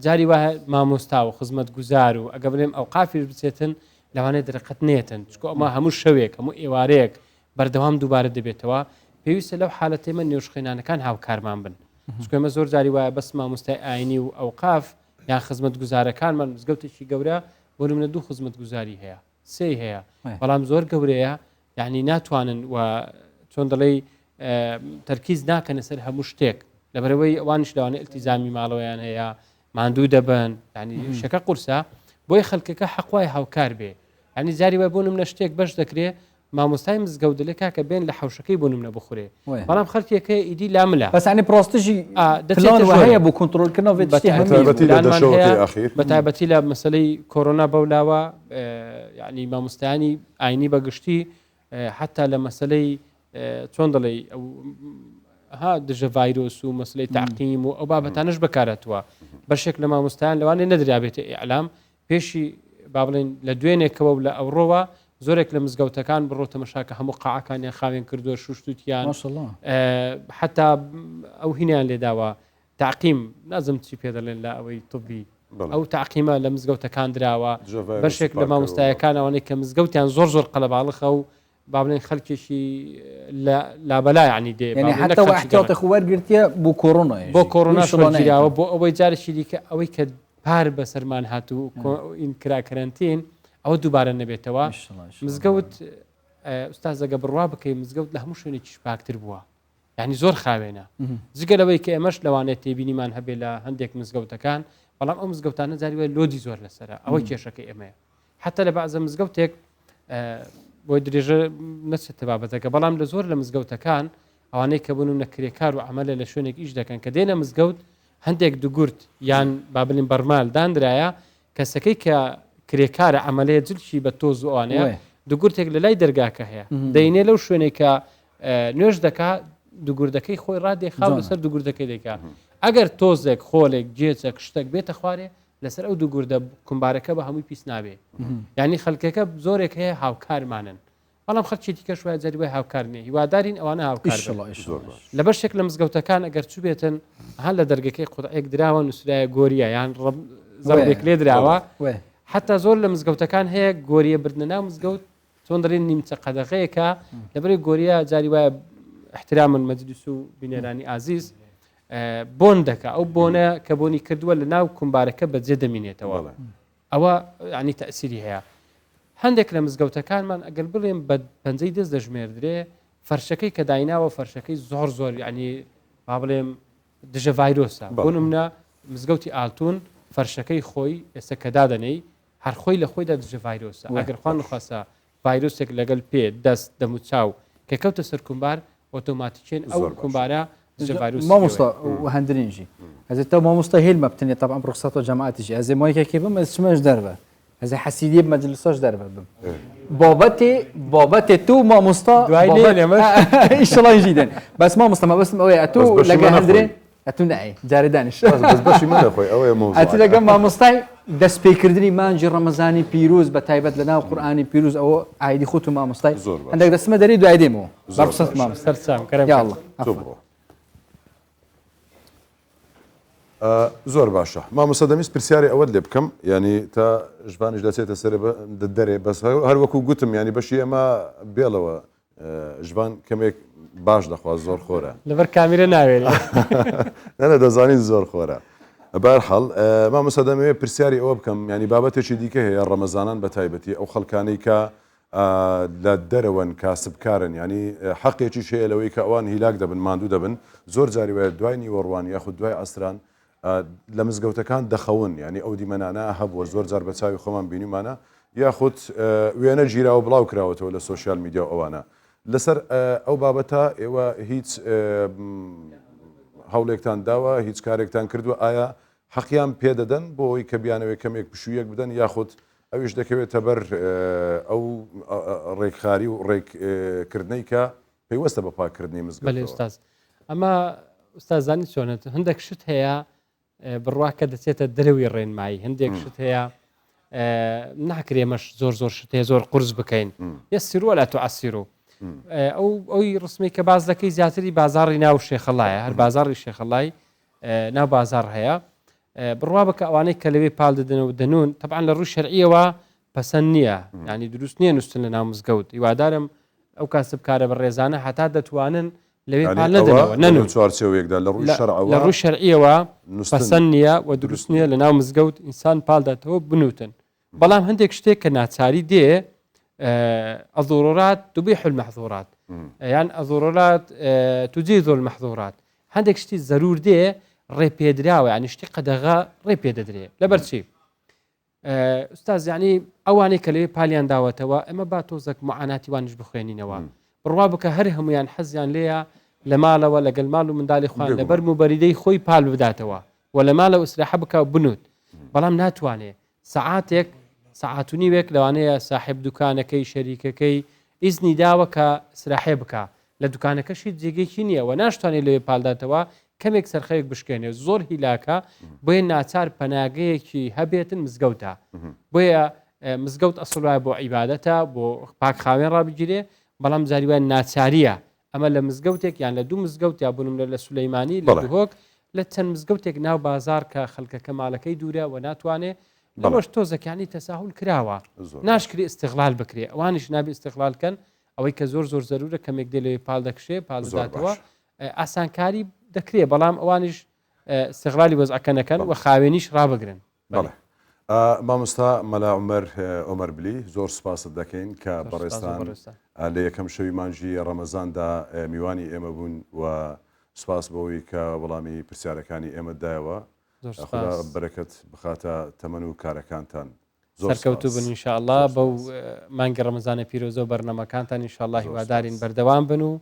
جاری وایە مامۆستا و خزمەت گوزار و ئەگە بڵێم ئەو قافیش بچێتن لەوانێت دەرەقەت نێتن چکۆ ئەمە هەموو شەوێک هەموو ئێوارەیەک بەردەوام دووبارە دەبێتەوە پێویستە لەو حالەتێمە نێوشخێنانەکان هاوکارمان بن چکۆمە زۆر جاری وایە بەس مامۆستای ئاینی و ئەوقاف یان خزمەت گوزارەکانمان مزگەوتێکی گەورە بۆ نمونە 2 خزمەتگوزاری هەیە 3 هەیە وای. بەڵام زۆر گەورەیە یعنی ناتوانن و چۆن دەڵێ تەرکیز ناکەنە سەر هەموو شتێک لەبەرەوەی ئەوانش لەوانە ئیلتیزامی ماڵەوەیان هەیە ماندوو دەبن ینی شەکە قورسە بۆی خەڵکەکە حەقوای هاوکار بێ ینی جاری وای بۆ نمونە شتێک بەش دەکرێت مامۆستای مزگەوت دەڵێ کاکە بێن لە حەوشەکەی بۆ نمونە بخورێ وای. بەڵام خەڵکێکە ئیدی لاملە بەسانی پرۆستژی دەچێتە پلان ژۆرێ. هەیە بۆ کۆنتترۆلکردنەوە تایبەتی لە دەشەوەکەی ئاخیر بە تایبەتی لە مەسلەی کۆرۆنا بەولاوە یعنی مامۆستایانی ئاینی بەگشتی حتا لە مەسلەی چۆن دەڵێ ها دژە ڤایرۆس و مەسلەی تعقیم و ئەو بابەتانش بەکارەتەوە بەشێک لە مامۆستایان لەوانێ نەدرابێتە ئیعلام پێشی با بڵێن لە دوێنێکەوە و لە ئەوڕۆوە زۆرێک لە مزگەوتەکان بڕۆتە مەشاکە هەموو قاعەکانیان خاوێن کردووە شوشتوتیان ماشاءالله حتا ئەو هینیان لێداوە تعقیم نازم چی پێ دەڵێن لە ئەوەی طبی ئەو تعقیمە لە مزگەوتەکان دراوە بەشێک لە مامۆستایەکان ئەوانەی کە مزگەوتیان زۆر قەلەباڵخە و با بڵێن خەڵکێکی لابەلا عنی دێ یعنی حتا احتیاطی خو وەرگرتیە بۆ کۆڕۆنا بۆ کۆڕۆناش وەرگیراوە بۆ ئەوەی جارێکی دیکە ئەوەی کە پار بەسەرمان هاتوو ئین کرا کەرەنتین ئەوە دووبارە نەبێتەوە مزگەوت ئوستازەگە بڕوا بکەی مزگەوت لە هەموو شوێنێکی پاکتر بووە یعنی زۆر خاوێنە جگەلەوەی کە ئێمەش لەوانێت تێبینیمان هەبێ لە هەندێک مزگەوتەکان بەڵام ئەو مزگەوتانە جاری وای لۆدی زۆر لەسەرە ئەوەی کێشەکەی ئێمەیە حتا لە بەعزە مزگەوتێک بۆی درێژە نەچێتە بابەتەکە بەڵام لە زۆر لە مزگەوتەکان ئەوانەی کە بوون نەکرێکار و عملە لە شوێنێک ئیش دەکەن کە دێنە مزگەوت هەندێک دوگورت یان با بڵین بەرمال دانرایە کەسەکەی کە کرێکارە عملەیە جلشی بە تۆز و ئەوانەیە دوگورتێک لە لای دەرگاکە هەیە دەینێ لەو شوێنێکە نوێژ دەکا دوگوردەکەی خۆی ڕادێخاو لەسەر دوگوردەکەی دەکا ئەگەر تۆزێک خۆلێک جێچێک شتێک بێتە خوارێ لەسەر ئەو دوگوردە کومبارەکە بە هەمووی پیس نابێ یعنی خەڵکەکە زۆرێک هەیە هاوکارمانن بەڵام خەڵکی دیکەش وایە جاری وای هاوکار نیە هیوادارین ئەوانە هاوکار لە بەشێک لە مزگەوتەکان ئەگەر چوو بێتن هەن لە دەرگەکەی قوتعێک دراوە نووسرایە گۆریە یان زەڕێک لێ دراوە حتا زۆر لە مزگەوتەکان هەیە گۆریە بردنە ناو مزگەوت چۆن دەڵێن نیمچە قەدەغەیەکە لەبەرەوەی گۆریە جاری وایە احترامن مەجلیس و بینێرانی ئازیز بۆن دەکا ئەو بۆنە کە بۆنی کردووە لە ناو کومبارەکە بەجێ دەمینێتەوە ئەوە ینی تەسیری هەیە هەندێک لە مزگەوتەکانمان ئەگەر بڵێن بە پەنجەی دەست دەژمێردرێ فەرشەکەی کە دایناوە فەرشەکەی زۆر ینی با بڵێم دژە ڤایرۆسە بۆ نمونە مزگەوتی ئالتون فەرشەکەی خۆی ئێستا کە دادەنەی هەر خۆی لە خۆیدا دژە ڤایرۆسە ئەگەر خوان نخواسە ڤایرۆسێک لەگەڵ پێ دەست دەموچاو کە کەوتە سەر کومبار ئۆتۆماتیکێن ئەو کومبارە مامۆستا هەندرینژی ئەزێت تا مامۆستا هێلمە بتنێ طبعا ڕخسەت و جەماعەتیژی ئەزێ مایکێکی بم ئەس چمەش دەربە ئەزێ حەسیدیە مەجلیسەش دەربە بم بابەتێ تو مامۆستا ئیشڵای دێن بەس مامۆستا مەبەستم ئەوەیە ئەتو لەگە هەندرێن ئەتو نای جارێ دانیش بەشی منەخۆی ئەوەیە ئەتی لەگەم مامۆستای دەستپێکردنی مانجی ڕەمەزانی پیرۆز بە تایبەت لە ناو قورئانی پیرۆز ئەوە ئایدی خۆت و مامۆستای هەندێک دەستمە دەری دوای دێمەوە بەڕسەت مامۆستا زۆر باشە مامۆستا دەمیست پرسیاری ئەوە لێ بکەم ینی تا ژبانیش دەچێتە سەر دەرێ بەس هەروەکو گوتم ینی بەشی ئێمە بێڵەوە ژبان کەمێک باش دەخواست زۆر خۆرە لەبەر کامیرە ناوێت نە دەزانین زۆر خۆرە بەرحەڵ مامۆستا دەمەوێت پرسیاری ئەوە بکەم ینی بابەتێکی دیکە هەیە ڕەمەزانان بە تایبەتی ئەو خەڵکانەی کە لە دەرەوەن کاسبکارن ینی حەقێکی شەیە لەوەی کە ئەوان هیلاک دەبن ماندوو دەبن زۆر جاری وایە دوای نیوەڕوان یاخود دوای ئەسران لە مزگەوتەکان دەخەون ینی ئەو دیمەنانە هەبووە زۆر جار بە چاوی خۆمان بینیمانە یاخود وێنە گیراوە بڵاو کراوەتەوە لە سوۆسیال میدیا ئەوانە لەسەر ئەو بابەتە ئێوە هیچ هەوڵێکتان داوە هیچ کارێکتان کردووە ئایا حەقیان پێدەدەن بۆ ئەوی کە بیانەوەی کەمێک پشوویەک بدەن یاخود ئەویش دەکەوێتە بەر ئەو ڕێکخاری و ڕێککردنەی کە پێیوەستە بە پاکردنی مزگەوت ئوستاز ئەمە ئوستازانی چۆنێت هەندێک شت هەیە بڕواکە دەچێتە دەرەوی ڕێنمایی هەندێک شت هەیە ناکرێمەش زۆر شت هەیە زۆر قورس بکەین یەسیرۆ لا توعەسیرۆ ئەوی ڕسمی کە باز دەکەی زیاتری بازاڕی ناو شێخەڵایە هەر بازاڕی شێخەڵای ناو بازار هەیە بڕوا بکە ئەوانەی کە لەوێ پاڵ دەدەنەوە دەنون طبعا لە ڕووی شەرعیەوە پەسەند نییە ینی دروست نییە نووسن لە ناو مزگەوت هیوادارم ئەو کاسبکارە بە ڕێزانە هەتا دەتوانن لەوێ پاڵ نەدەنەوە نەنوو چوارچێوەیەکدا لە ڕووی شەرعیەوە پەسەند نییە و دروست نییە لە ناو مزگەوت ئینسان پاڵ داتەوە بنوتن بەڵام هەندێک شتێک کە ناچاری دێ الضرورات تبيح المحظورات یان الضرورات تجيز المحظورات هەندێک شتی زەرور دێ ڕێپێدراوە ینی شتی قەدەغا ڕێپێ دەدرێ لەبەرچی ئوستاز یعنی ئەوانەی کە لەوێ پالیان داوەتەوە ئەمە با تۆزێک معاناتی وانش بخوێنینەوە بڕوا بکە هەر هەمویان حەزیان لێیە لە ماڵەوە لەگەڵ ماڵ و منداڵی خوان لەبەر موبەریدەی خۆی پال بداتەوە و لە ماڵە ئوسراحە بکە بنوت بەڵام ناتوانێ سەعاتێک سەعات و نیوێک لەوانەیە ساحب دوکانەکەی شەریکەکەی ئیزنی داوە کە سراحێ بکە لە دوکانەکەشی جێگەیکی نییە و ناشتوانێت لەوێ پالداتەوە کەمێک سەرخەیەک بشکێنێ زۆر هیلاکە بۆیە ناچار پەناگەیەکی هەبێتن مزگەوتە بۆیە مزگەوت ئەسڵای بۆ عیبادەتە بۆ پاک خاوێن ڕابگیرێ بەڵام جاریوان ناچاریە ئەمە لە مزگەوتێک یان لە دوو مزگەوت یا بوونم لە سولەیمانی لە دهۆک لە چەند مزگەوتێک ناو بازار کە خەڵکەکە ماڵەکەی دوورە و ناتوانێت لەوەش تۆزەکانی تەساهول کراوە ناشکری استقلال بکرێ ئەوانش نابێت استقلالکەن ئەوەی کە زۆر زۆر زەرورە کەمێک دێ لەوێ پاڵ دەکشێ پاڵداتەوە ئاسانکاری دەکرێ بەڵام ئەوانش استقلالی وەزعەکەنەکەن و خاوێنیش ڕابگرن مامۆستا مەلا عومەر بلی زۆر سپاست دەکەین کە بەڕێستان لە یەکەم شەوی مانجی ڕەمەزاندا میوانی ئێمە بوون و سپاس بەوەی کە وەڵامی پرسیارەکانی ئێمەدایەوە بەرەکەت بخاتە تەمەن و کارەکانتان سەرکەوتوو بن ئینشاءالله بەو مانگی ڕەمەزانە پیرۆزە و بەرنەمەکانتان ئینشاءالله هیوادارین بەردەوام بن و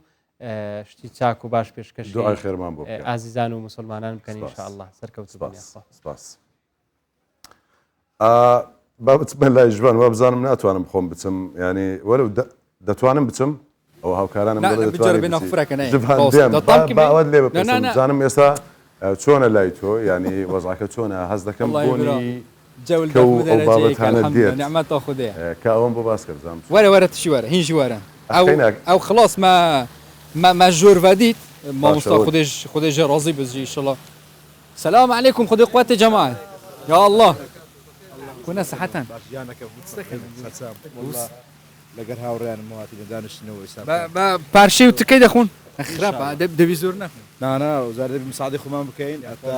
شتی چاک و باش پێشکەش دوعای خێرمان بۆ ئازیزان و مسلمانان بکەن ئینشاءالله سەرکەوتوو بن سپاس بابەتمە لای ژوان وا بزانم ناتوانم خۆم بچم ینی وەرە دەتوانم بچم ئەو هاوکارانم باوەت لێ بزانم ئێستا چۆنە لای تۆ ینی وەزعەکە چۆنە هەز دەکەم بۆنی بابەتانە دێت کە ئەوم بۆ باس کردم وەرە تشی وەرە هینژی وەرە ئەو خلاص ما جۆر ودیت مامۆستا خودێژە ڕازی بزی ئینشاءالله سلام علیکم خودی قوات جەماعە یا الله كنا صحة لەگەر هاوڕیان مواتی لە دانیشتنەوە پارشەی و تکەی دەخۆن خراپ دەبی زۆر نەخۆن نانا وزارە دەبی مساعدی خۆمان بکەین هەتا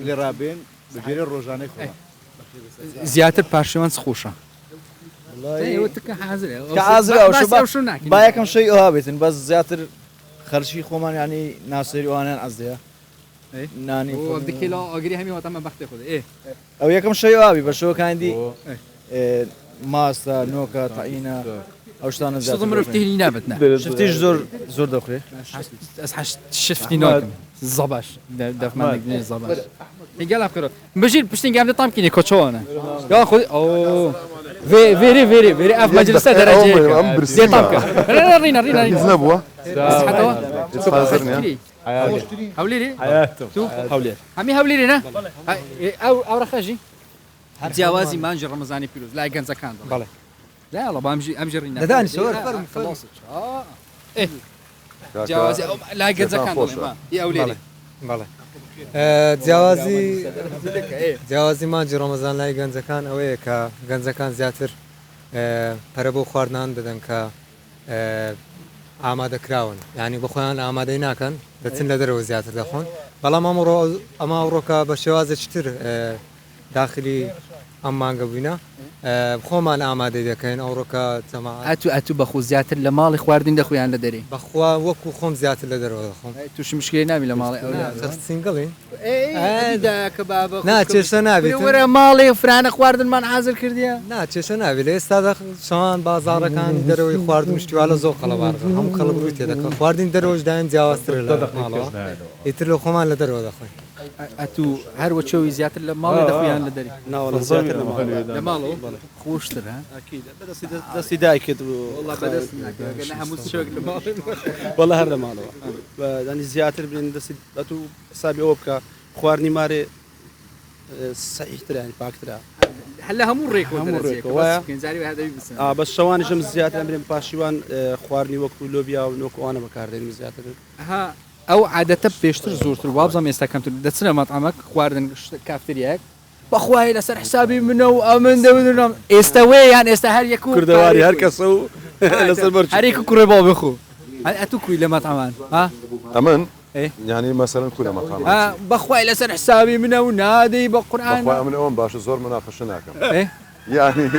لێ ڕابێن بەبێرە ڕۆژانەی خۆ زیاتر پارشەوان خۆشە با یەکەم شەی ئەوها بێتن بەس زیاتر خەرشی خۆمان ینی ناسەری ئەوانیان ئەزدەیە نانی دیکیلا ئاگری هەمی واتەمە بەختی خۆ ئەو یەکەم شەی ئاوی بە شەوەکاندی ماستە نۆکە تاعینە ئەو شتانە مرفتهی نابێت شفتیش زۆر دەخورێ شفتی ناکەم زەباش دەفمانێک زەباش گەڵا بکەڕ بژیر پشتینگام دەتام کینێ کۆچۆنە یا خۆ veri af مجلسه درجه دێتام کە ڕینە نەبووە هەولێری هەولێر هەمی هەولێری نە ئەو ڕەخەژی جیاوازی مانجی ڕەمەزانی پیرۆز لای گەنجەکان بەڵێ لا والله ئەمژی ڕینە دەدانی سۆر جیاوازی لای گەنجەکان ئەولێری بەڵێ جیاوازی مانجی ڕەمەزان لای گەنجەکان ئەوەیە کە گەنجەکان زیاتر پەرە بۆ خواردنان بدەن کە ئامادەکراون ینی بە خۆیان ئامادەی ناکەن دەچن لە دەرەوە زیاتر دەخۆن بەڵام ئەمە ڕۆکە بە شێوازێکتر داخلی ئەم مانگە بووینە خۆمان ئامادەی دەکەین ئەو ڕۆکە ئەتو بەخۆ زیاتر لە ماڵی خواردن دەخۆیان لە دەری بەخوا وەکو خۆم زیاتر لە دەرەوە دەخۆم تووش مشکلی ناوی لە ماڵی سینگڵی نا چێشە نابێت وەرە ماڵی فرانە خواردنمان حازر کردیە نا چێشە ناوێت لە ئێستا شەوان بازاڕەکانی دەرەوەی خواردن شتیوالە زۆر قەڵەبار هەموو خەڵک ڕووی تێدەکەن خواردنی دەرەوەش دایم جیاوازتر لە ماڵەوە ئیتر لە خۆمان لە دەرەوە دەخۆین ئەتو هەروە چۆوی زیاتر لە ماڵی دەخۆیان لە دەری لە ماڵەوە خۆشتر دەستی دایکت وەڵا هەر لە ماڵەوە دانی زیاتر بێن دەستی ئەتو سابی ئەوە بکە خواردنی مارێ سەحیحترانی پاکترا هەل لە هەموو ڕێکەوە بەس شەوانیشم زیاتر ئەمرێن پاشیوان خواردنی وەکو لۆبیا و نۆکوانە بەکاردێنی زیاتر ئەو عادەتە پێشتر زۆرتر وابزانام ئێستا کەمتر دەچنە مەتعەمەک خواردن کافتریەک بەخوای لەسەر حسابی منە و ئەمن دەبنم ئێستا وێ یان ئێستا هەر یەک کوردەواری هەر کەسە و لەسەر هەرێک کوڕێ باو بخۆ ئەتو کوی لە مەتعەمان ئەمن ینی مەسەرەن کوورە مەقام بەخوای لەسەر حسابی منە و نادەی بە قورئان من ئەوم باشە زۆر مناقەشە ناکەم یعنی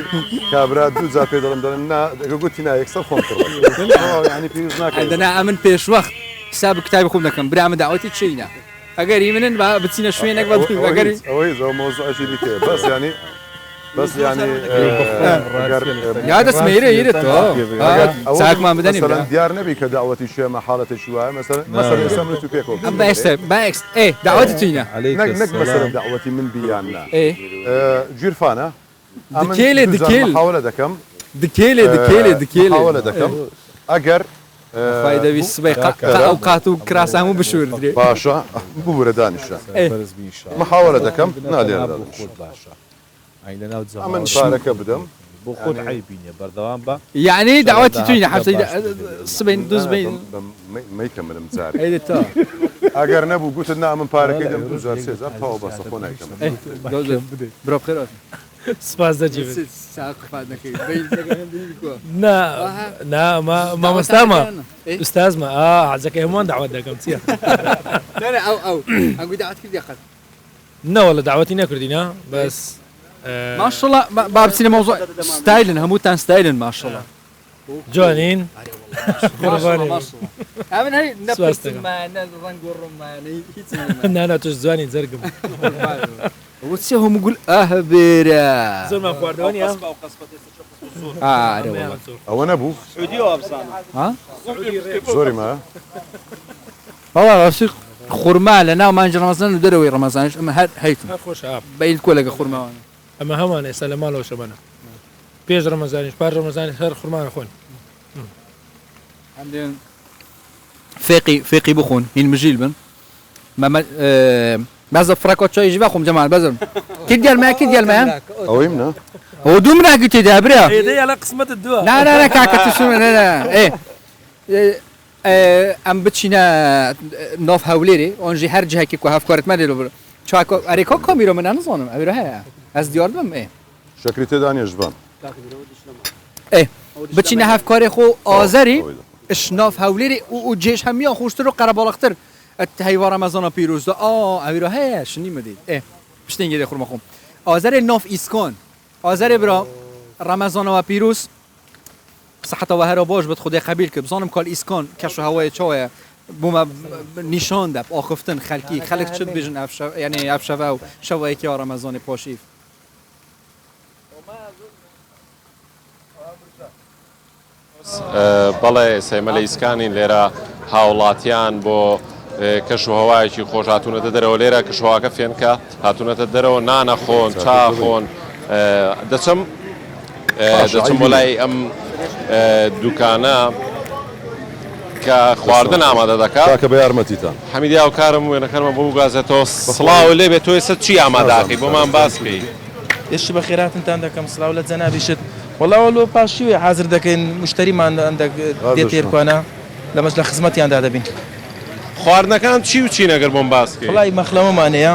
کابرا دوو جا پێ دەڵم دەڵم گوتی نا یەکسەر خۆم کڕ ینی پێویست ناکەم عندنا من پێش وەخت حساب کتابی خۆم دەکەم برامە داوەتی چینە ئەگەری منن بچینە شوێنێک بەگەری ئەوەی زەو مۆزوعشی دیکە بەس ینی بەس ینی یا دەسمەیرە یرێتەوە چاکمان بدەنی دیار نەبی کە داوەتی شوێمە حاڵەتێکی وایە مەسەر ئێستا من تو پێکۆ ئەم بەئێستا داوەتی چینە نەک مەسەر داوەتی من بیان نا گیرفانە حاولە دەکەم دکێلێ دەکەم ئەگەر دەویست سبەی ئەو قات و کراسام و بشوردرێ باشە ببورە دانیشە محاولە دەکەم نالێرە من پارەکە بدەم بۆ خۆت عیبینە بەردەوام بە یعنی داوەتی توینە حەفتەی سبەین دوزبەی میکە منم جارێ ئەگەر نەبوو گوتت نا من پارەکەی دەم 2000 تاوە بەسە خۆ نایکەم برۆ بخێرات سپاس دەجێ مامۆستامە ئوستازمە حەزەکەی هەمووان داوات دەکەم چییە ئەگوی داوات کردی قەت نەوە لە داواتی نەکردینە بەس ماشەڵڵا با بچینە مۆزوع ستایلن هەمووتان ستایلن ماشەڵڵا جوانین نانا توش جوانی جەرگم وچێ هەموو گول ئەهبێرە زۆرمان خواردەوەنی ئەوە نەبوو زۆری ما ڕاستی خورما لە ناو مانجی ڕەمەزان و دەرەوەی ڕەمەزانش ئەمە هەر هەیتم خۆشە بەیل کۆلەگە خورماوانە ئەمە هەمان ئێستا لە ماڵەوە شەبانە پێش ڕەمەزانیش پاش ڕەمەزانی هەر خورمانە خۆن فێقی بخۆن هین مژیل بن بەزە فڕەکۆ چۆیژی بەخۆم جەمال بەزم کرد دیالمایان ئەوەی منە ئەو دوو مناگی تێدا برا لە قسمەتت دووە نا کاکە ئەم بچینە نۆف هەولێرێ ئۆنژی هەر جهێکی کو هەفکارت مەدێ بر ئەرێکۆ کۆمیرۆ من نزانم ئەوێرە هەیە ئەس دیار بم شەکری تێدا نێژبان بچینە هەفکارێ خۆ ئازەری شناف هەولێری و جێش هەمیان خوشتر و قەرەباڵقتر هەیوا ڕەمەزانە پیرۆزدا ئەوێرە هەیە شنی مدەیت پشتێنگێ دێ خوڕمە خۆم ئازەرێ نۆف ئیسکۆن ئازەرێ برا ڕەمەزانەوە پیرۆز سەحەتەوە هەرە باش بەت خودی قبیل کرد بزانم کال ئیسکۆن کەش هەوایە چاوەیە بوومە نیشان دەب ئاخفتن خەلکی خەلک چت بێژن یعنی ئەفشەوە و شەوەیەکی ڕەمەزانی پۆشیف بەڵێ سەیمەلە ئیسکانین لێرە هاوڵاتیان بۆ کەش و هەوایەکی خۆش هاتوونەتە دەرەوە لێرە کەشواکە فێنکە هاتوونەتە دەرەوە نانە خۆن چاخۆن دەچم بۆ لای ئەم دوکانە کە خواردن ئامادە دەکات کە بە یارمەتیتان حەمیدیا و کارم وێنەکەمە بۆ بگازێتەوە سڵاو لێ بێت تۆ ئێستا چی ئاماداکەی بۆمان باس بکەی ئێشت بە خێراتتان دەکەم سڵاو لە جەنابیشت وەڵاوە لۆ پاشیوێ حاضر دەکەین مشتریمان دێت تێرکوانە لەمەش لە خزمەتیاندا دەبین خواردنەکان چی و چی نەگەر بۆم باس بکەی وڵای مەخلەمەمانەیە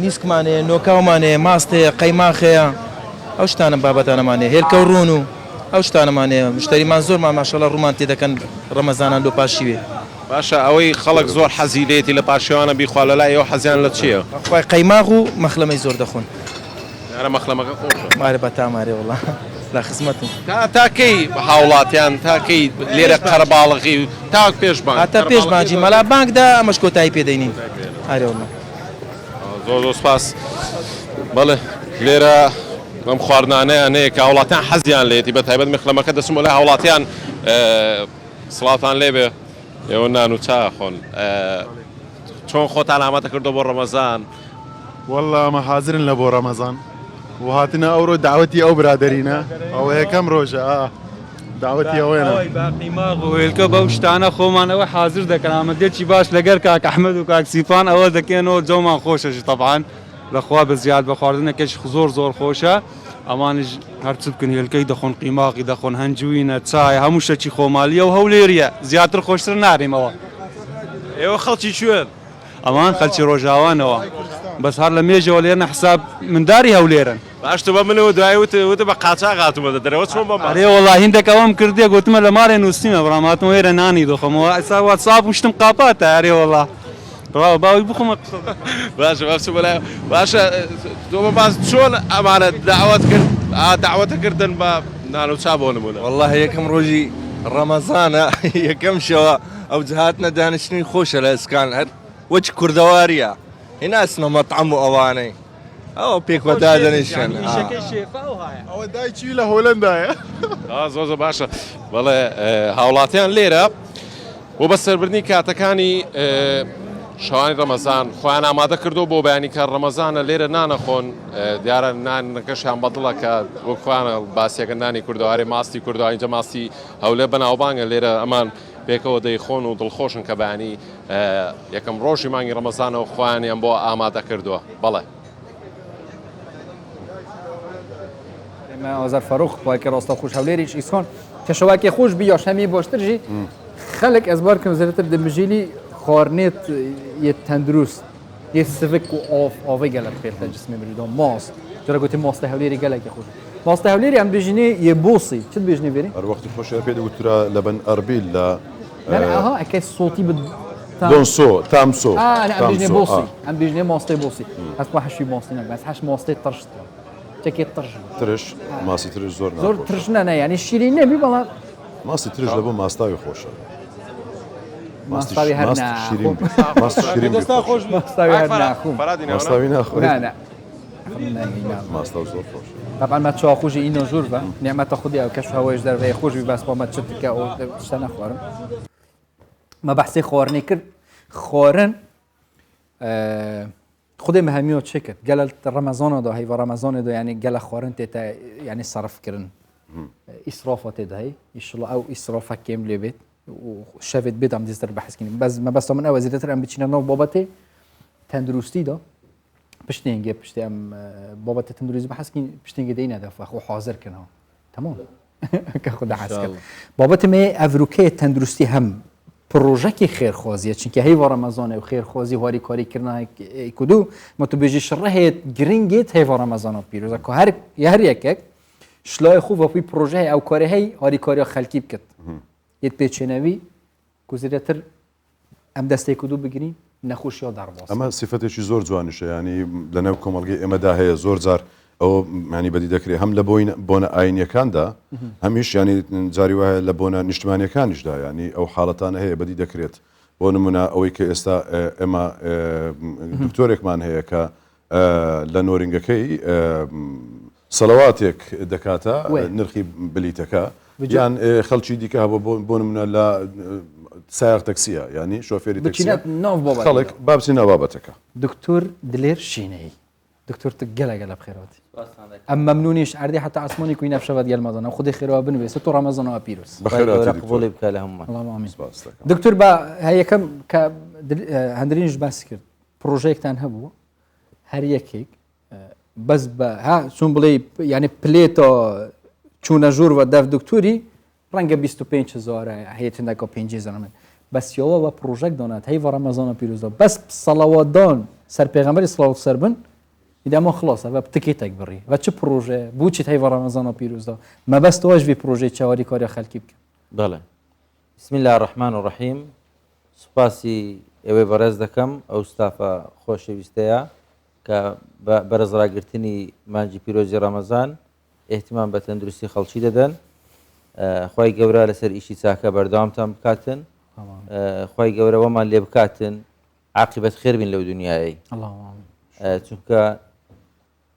نیسکمانەیە نۆکاومانەیە ماستەیە قەیماخەیە ئەو شتانم بابەتانەمانەیە هێلکە و ڕۆن و ئەو شتانەمانەیە مشتریمان زۆرمان ماشەڵە ڕوومان تێ دەکەن ڕەمەزانان لۆ پاشیوێ باشە ئەوەی خەڵک زۆر حەزیلێتی لە پاشیوانە بیخوا لە لای ئەو حەزیان لە چییە؟ خی قەیماغ و مەخلەمەی زۆر دەخۆن یارە مەخلەمەکە خۆشە مارە بە تامارێ وڵا لە خزمەتم تاکەی هاوڵاتیان تاکەی لێرە قەرەباڵغی و تاک پێشبان هاتە پێشبانجی مەلا بانکدا ئەمەش کۆتایی پێدەینین ئارێ وڵا زۆر سپاس بەڵێ لێرە ئەم خواردانەیە نەیە کە هاوڵاتیان حەزیان لێتی بە تایبەت مەخلەمەکە دەسم لای هاوڵاتیان سڵاتان لێبێ ئێوە نان و چا خۆن چۆن خۆتان ئامادە کردو بۆ ڕەمەزان وەڵڵا ئەمە حازرن لە بۆ ڕەمەزان و هاتنە ئەوڕۆ داوەتی ئەو برادەرینە ئەوە یەکەم ڕۆژە داوەتی ئەوێنە باقیماغ و هێلکە بەو شتانە خۆمانەوە حازر دەکەن ئامادەیەکی باش لەگەر کاک ئەحمەد و کاک سیفان ئەوە دەکەنەوە جۆمان خۆشەش تەبعاً لەخوا بە زیاد بە خواردنەکەش زۆر خۆشە ئەمانش هەرچ بکەن هێلکەی دەخۆن قیماقی دەخۆن هەنجوینە چای هەموو شەکی خۆمالیە و هەولێریە زیاتر خۆشتر نارێمەوە ئێوە خەڵکی کوێن ئەمان خەلکی ڕۆژاوانەوە بەس هەر لە مێژەوە لێرە حساب منداری هەولێرن باشتە بە منەوە دوای وتە بە قاچاق هاتوومە دەرەوە چۆن بە ئەرێ وەڵا هیندێکەوەم کردێ گوتمە لە مارێ نووسیمە بڕاماتم وێرە نانی دۆخەمەوە ئەسا واتساپ وشتم قاپاتە ئەرێ وەڵا باوی بخۆمە باشە باشە بەلای باشە تۆمە باز چۆن ئەمانە داوات کرد داوەتەکردن بە نان و چا بۆ نمونە والله یەکەم ڕۆژی ڕەمەزانە یەکەم شەوە ئەو جهاتنە دانیشتنی خۆشە لە ئەسکان هەر وەچ کوردەواریە هێناسنە مەطعەم و ئەوانەی ئەوە پێکوەدا دەنیشتن ئەوە دایکی لە هۆلەندایە زۆر باشە بەڵێ هاوڵاتیان لێرە بۆ بە سەربردنی کاتەکانی شەوانی ڕەمەزان خۆیان ئامادە کردو بۆ بەیانی کار ڕەمەزانە لێرە نانەخۆن دیارە نانەکەشیان بەدڵە کە بۆ خوانە باسیەکە نانی کوردەواری ماستی کوردەوە اینجا ماستی هەولێ بەناوبانگە لێرە ئەمان پێکەوە دەیخۆن و دڵخۆشن کە بەیانی یەکەم ڕۆژی مانگی ڕەمەزانەوە خۆیانیان بۆ ئامادە کردووە بەڵێ ئازار فەرۆخ باکە ڕاستە خوش هەولێریش ئیسکان کە شەواکێ خۆش بی یاشەمی باشترژی خەلک ئەزبار کەم زێتر دەمژیلی خواردنێت یە تەندروست یە سڤک و ئاوەی گەلک پێتە جسمی مریدۆ ماست جرە گوتی ماستە هەولێری گەلێکی خۆش ماستە هەولێری ئەم بژینێ یە بۆسی چت بژنی بێری هەر وەختی خۆشیە پێ دەگوترا لەبەن ئەربیل لە ئەها ئەکەی سۆتی دۆنسۆ تامسۆ ئەم بژنێ بۆسی ئەم بژنێ ماستەی بۆسی هەست بۆ حەشوی ماستی نەبەس هەش ماستەی تەرشت چەکێت ترش ماسی ترش زۆر ترش نەنە ینی شیرین نەبی بەڵام ماسی ترش لە بۆ ماستاوی خۆشە ماستاوی هەر شیرین خۆش ماستاوی هەر ناخوم ماستاوی ناخۆی ماستاو زۆر خۆش طبعا ما تشوا خوشي إنه جوربة نعمة خودي أو كشف هوايش دربي خوش بس ما تشتكي أو تشتنا خوارن ما بحثي خوارني كر خوارن خودي مهميو تشكت قال رمضان ده هي ورمضان ده يعني قال خوارن تتا يعني صرف كرن إسرافات ده هي إن شاء الله أو إسرافك كامل بيت وشافت بيت عم تزدر بحث كني بس من أول زيادة أم بتشينا نو بابتي تندرستي ده پشتینگه پشتیم بابت تندروزی بحث کن پشتینگه دینه دفعه خو حاضر کنه تمام که خدا حس کرد بابت می افروکه تندرستی هم پروژه خیر خوازیه چون که هی و رمضان و خیر خوازی واری کاری کردن کدو ما تو بیشی شرحه گرینگیت هی و رمضان پیروزه که هر یک شلای خوب و پی پروژه او کاری هی واری کاری خلکی بکت یت پیچنوی کوزیرتر ام دسته کدو بگیریم نەخۆشی دەڕباس ئەمە سیفەتێکی زۆر جوانیشە ینی لەنێو کۆمەڵگەی ئێمەدا هەیە زۆر جار ئەوە معنی بەدی دەکرێت هەم لە بۆنە ئاینیەکاندا هەمیش ینی جاری وایە لە بۆنە نیشتمانیەکانیشدا ینی ئەو حاڵەتانە هەیە بەدی دەکرێت بۆ نمونە ئەوەی کە ئێستا ئێمە دکتۆرێکمان هەیە کە لە نۆرینگەکەی سەڵەواتێک دەکاتە نرخی بلیتەکە یان خەڵکی دیکە بۆ نمونە لە سایق تاکسیە ینی شۆفێری تاکسیە خەڵک بابچین بابەتەکە دکتۆر دلێر شینەی دکتۆر گەلە بخێرەوەتی ئەم مەمنونیش ئەردی حتا ئاسمانی کوی نەفشەوە دیال مەزانە خودی خێرەوە بنوێسە تۆ ڕەمەزانەوە پیرۆز قبولی بکە لە هەمومان دکتۆر بە هەیەکەم کە هەندرینش باسی کرد پرۆژەیەکتان هەبوو هەر یەکێک بەس بە چون بڵێ ینی پلێتە چوونە ژوور و دەف دکتۆری ڕەنگە 25,000 هەیەتنداکە 5,000 بەسیەوە بە پرۆژێک دۆنات هەی بە ڕەمەزانە پیرۆزە بەس سەڵەوەدان سەر پێغەمبەری سڵاو سەر بن ئیدامە خلاصە بە پتکێتێک بڕی بە چ پرۆژێ بچیت هەی بە ڕەمەزانە پیرۆزە مەبەستەوەش وی پرۆژەی چاوەری کاری خەلکی بکە بەڵێ بسم الله الرحمن الرحیم سوپاسی ئێوەی بەڕێز دەکەم ئەو ستافە خۆشەویستەیە کە بەرەزڕاگرتنی مانجی پیرۆزی ڕەمەزان احتیمام بە تەندروستی خەڵکی دەدەن خی گەورە لەسەر ئیشی چاکە بەردەوامتان بکاتن خی گەورەوەمان لێ بکاتن عاقبەت خێر بین لەو دنیایی چونکە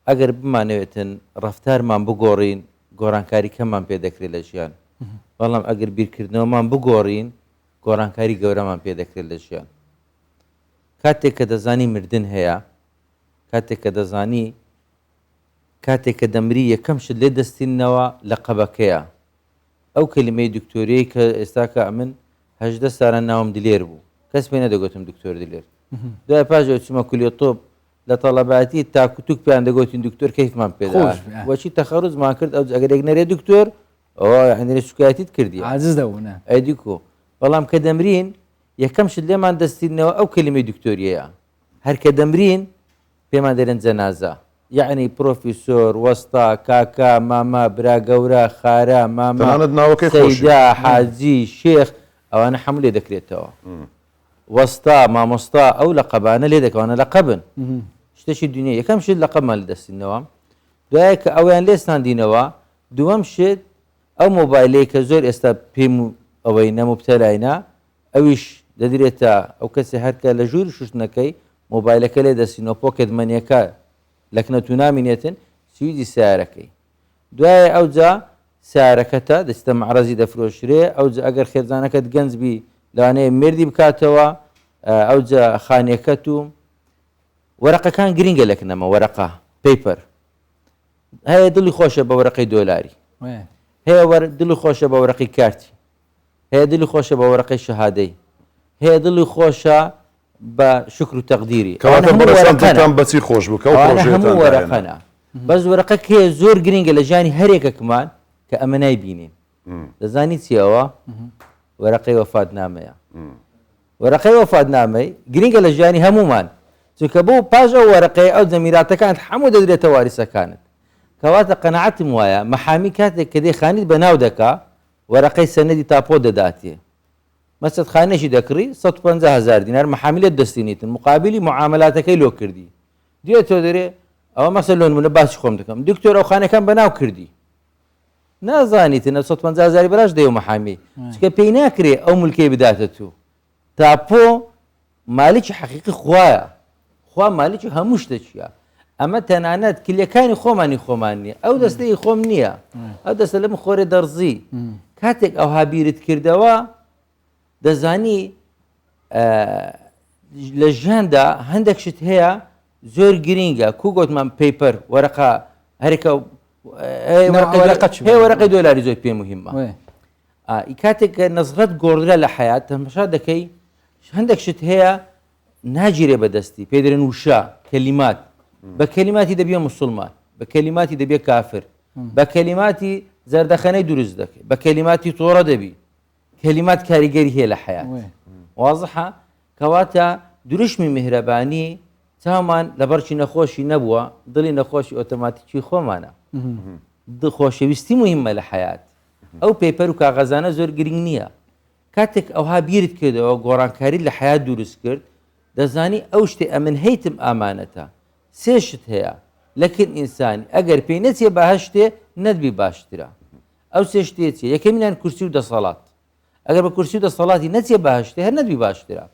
ئەگەر بمانەوێتن ڕفتارمان بگۆڕین گۆڕانکاری کەممان پێ دەکرێت لە ژیان بەڵام ئەگەر بیرکردنەوەمان بگۆڕین گۆڕانکاری گەورەمان پێ دەکرێت لە ژیان کاتێک کە دەزانی مردن هەیە کاتێک کە دەزانی کاتێک کە دەمری یەکەم شت لێ دەستینەوە لە قەبەکەیە ئەو کلمەی دکتۆریەی کە ئێستا کە من 18 ساڵان ناوم دلێر بوو کەس پێ نەدەگوتم دکتۆر دلێر دوای پاژەوە چوومە کولێتۆپ لە تەڵەباتی تاکوتوک پێیان دەگوتین دکتۆر کەیفمان پێدا وەچی تەخەڕوزمان کرد ئەو ئەگەرێک نەرێ دکتۆر ئەوە هەندێک سوکایەتیت کردی عاجز دەبوونە ئەیدیکۆ بەڵام کە دەمرین یەکەم شت لێمان دەستینەوە ئەو کلمەی دکتۆریەیە هەر کە دەمرین پێمان دەرێن جەنازە یعنی پرۆفیسۆر وەستا کاکا ماما برا گەورە خارە ماما سەیدا حاجی شێخ ئەوانە هەموو لێ دەکرێتەوە وەستا مامۆستا ئەو لە قەبانە لێ دەکەوانە لە قەبن شتێکی دنیا یەکەم شت لە قەبمان لە دەستینەوە دوایە کە ئەویان لێستاندینەوە دووەم شت ئەو مۆبایلەیە کە زۆر ئێستا پێم ئەوەی نەموبتەلاینا ئەویش دەدرێتە ئەو کەسی هەرکە لە ژووری شوشتنەکەی مۆبایلەکە لێ دەستینەوە پۆکێتمەنیەکە لەکنەت و نامینێتن سویدی سیارەکەی دوایە ئەوجا سیارەکەتە دەستە معرەزی دەفرۆشرێ ئەوجا ئەگەر خێرزانەکەت گەنجبی لەوانەیە مردی بکاتەوە ئەوجا خانیەکەت و وەرەقەکان گرینگە لەکنەمە وەرەقا پیپەر هەیە دڵی خۆشە بە وەرەقەی دۆلاری هەیە دڵی خۆشە بە وەرەقی کارتی هەیە دڵی خۆشە بە وەرەقەی شەهادەی هەیە دڵی خۆشە بە شکر و تەقدیری بەچی خۆش بکە هەموو وەرەقەنە بەس وەرەقە کێ زۆر گرینگە لە ژیانی هەرێکەکمان کە ئەمە نایبینین دەزانی چیەوە وەرەقەی وەفاتنامەیە وەرەقەی وەفاتنامەی گرینگە لە ژیانی هەمومان چونکە بۆ پاش ئەو وەرەقەی ئەو زەمیراتەکان هەموو دەدرێتە واریسەکانت کەواتە قەنەعەتم وایە مەحامی کاتێک کە دەیخانیت بەناو دەکا وەرەقەی سەنەدی تاپۆ دەداتێ مەسەد خانێکی دەکڕی 150,000 دینار مەحامیلت دەستینیتن مقابلی معاملاتەکەی لۆ کردی دوێت تۆ دەرێ ئەوە مەسەل لۆن منە باسی خۆم دەکەم دکتۆر ئەو خانەکان بەناو کردی نازانیتن 150,000 بەراش دەیە مەحامی چکە پێی ناکرێ ئەو مولکەی بداتە تو تاپۆ مالکی حەقیقی خوایە خوا مالکی هەموو شتە چیە ئەمە تەنانەت کلەکانی خۆمانی خۆمان نییە ئەو دەستەی خۆم نییە ئەو دەستە لەم خۆرێ دەرزی کاتێک ئەو هابیرت کردەوە دەزانی لە ژیاندا هەندێک شت هەیە زۆر گرینگە کو گوتمان پیپەر وەرەقا هەرێکە وەرەقەی دۆلاری زۆر پێ مهمە کاتێک کە نەزغەت گۆڕرا لە حیات تەماشا دەکەی هەندێک شت هەیە ناگیرێ بەدەستی پێدرێن وشە کەلیمات بە کەلیماتی دەبێ موسڵمان بە کەلیماتی دەبێ کافر بە کەلیماتی زەردەخەنەی دروست دەکەی بە کەلیماتی تۆڕە دەبی کەلیمات کاریگەری هەیە لە حیات وازحە کەواتە دروشمی میهرەبانی چامان لەبەرچی نەخۆشی نەبووە دڵی نەخۆشی ئۆتۆماتیکی خۆمانە خۆشەویستی مهمە لە حیات ئەو پێپەر و کاغەزانە زۆر گرنگ نییە کاتێک ئەوها بیرت کردەوە گۆڕانکاری لە حیات دروست کرد دەزانی ئەو شتێ ئەمن هەیتم ئامانەتە سێ شت هەیە لەکن ئینسانی ئەگەر پێی نەچێ بەهشتێ نەتبی باشترە ئەو سێ شتێ چیە یەکەمینیان کورسی و دەسەڵات ئەگەر بە کورسی و دەسەڵاتی نەچێ بەهشتێ هەر نەتبی باشترە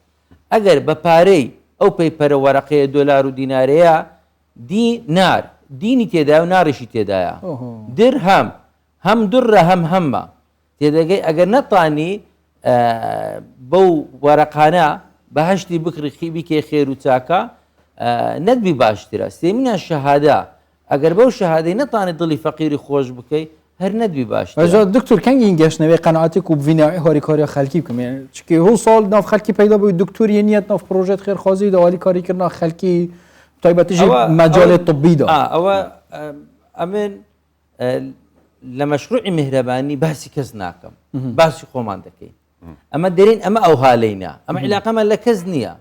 ئەگەر بە پارەی ئەو پەیپەرە وەرەقەیە دۆلار و دینارەیە دینار دینی تێدایە و ناڕیشی تێدایە درهەم هەم دوڕە هەم هەممە تێدەگەی ئەگەر نەتانی بەو وەرەقانە بەهشتی بکڕی بیکێ خێر و چاکە نەتبی باشترە سێمینە شەهادە ئەگەر بەو شەهادەی نەتوانێت دڵی فەقیری خۆش بکەی هەر نەتبی باشتر دکتور کەنگی گەشتنەوەی قەنەعاتێک و بڤینەوەی هۆریکاری خەلکی بکەم چکە هەوو ساڵ ناو خەلکی پەیدا بووی دکتوری نیەت ناو پرۆژێت خێرخوازی داوالی کاریکردنا خەلکی تایبەتیژی مەجاڵێت طبیدا ئەوە ئەمن لە مەشروعی میهرەبانی باسی کەس ناکەم باسی خۆمان دەکەین ئەمە دەرین ئەمە ئەو هالەینە ئەمە عیلاقەمە لە کەس نییە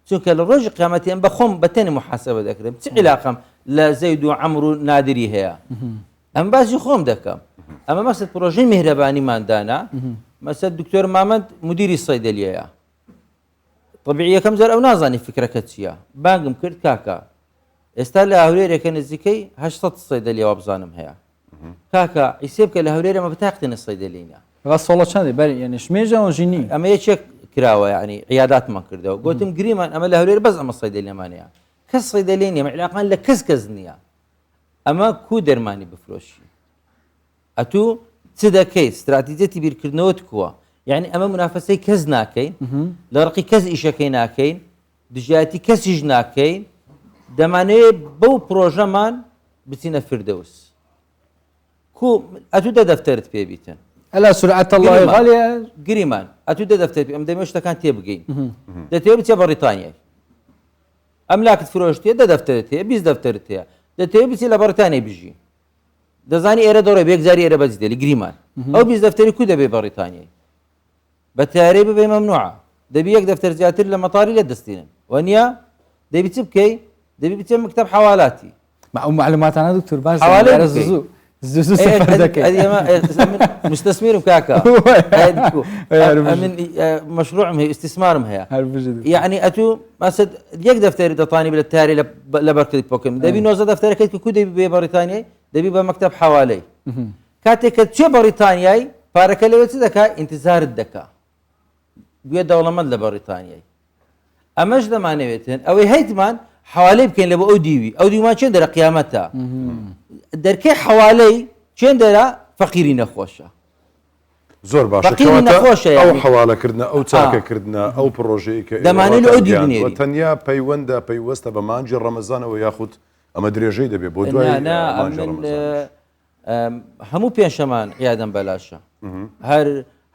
چونکە لە ڕۆژی قیامەتی ئەم بە خۆم بەتەنی محاسبە دەکرێم چ عیلاقەم لە زەید و عەمر و نادری هەیە ئەم باسی خۆم دەکەم ئەمە مەسەد پرۆژەی میهرەبانیماندانا مەسەد دکتۆر مامەد مدیری سەیدەلیەیە طبیعی یەکەم جار ئەو نازانی فکرەکە چییە بانگم کرد کاکە ئێستا لە هەولێرێکە نزیکەی 800 سەیدەلیەوە بزانم هەیە کاکە ئیسێ بکە لە هەولێرەمە بتاقتنە سەیدەلینە ساڵە چەندی بەری یعنی شمێژەوە ژینی ئەمە یەکێک کراوە ینی عیاداتمان کردەوە گوتم گریمان ئەمە لە هەولێر بەس ئەمە سەیدەلیەمانەیە کەس سەیدەلی نیە عیلاقان لە کەس نییە ئەمە کو دەرمانی بفرۆشی ئەتوو چ دەکەیت استراتیجەتی بیرکردنەوەت کووە یعنی ئەمە منافەسەی کەس ناکەین لە ڕقی کەس ئیشەکەی ناکەین دژایەتی کەسیش ناکەین دەمانەوێت بەو پرۆژەمان بچینە فردەوس کو ئەتوو دە دەفتەرت پێبیتن ئەلا سورعەت الله غالێ گریمان ئەتوو دە دەفتەر ئەم دەمێ شتەکان تێبگەین دەتەوێت بچێ بەڕیتانیای ئەم لاکت فرۆشتێ دە دەفتەرت هەیە 20 دەفتەرت هەیە دەتەوێت بچی لە بەڕیتانیای بژی دەزانی ئێرە دەڕێ بێکزاری ئێرە بەجی دێلی گریمان ئەو 20 دەفتەری کو دەبێ بەڕیتانیای بە تیارەی ببێ مەمنوعە دەبی یەک دەفتەر زیاتر لە مەتاری لێ دەستێنن وانە دەبی چ بکەی دەبی بچێ مکتەب حەوالاتی ئەو معلوماتانە دکتور باش زوزو سفر دەکەیت مستثمرم کاکە من مشروعم هەیە استثمارم هەیە یعنی ئەتوو مەسەد یەک دەفتەری دەتوانی بێت تاری لە بەرکردی پۆکەم دەبی 90 دەفتەرەکەیت کە کو دەبی بێ بەریتانیای دەبی بە مەکتەب حەوالەی کاتێک کە چێ بەریتانیای پارەکە لەوێ چ دەکا ئینتیزارت دەکا گوێ دەوڵەمەند لە بەریتانیای ئەمەش دەمانەوێتن ئەوەی هەیتمان حوالی بکەین لە بۆ ئەو دیوی ئەو دیومان چێن دەرە قیامەتە دەرکەی حوالەی چێن دەرە فەقیری نەخۆشە زۆر باشە ئەو حواڵەکردنە ئەو چاکەکردنە ئەو پرۆژەیە کە دەمانێت لە ئەو دیوی تەنیا پەیوەندە پەیوەستە بە مانجی ڕەمەزانەوە یاخود ئەمە درێژەی دەبێت بۆ دوای هەموو پێنجشەمان عیادەم بەلاشە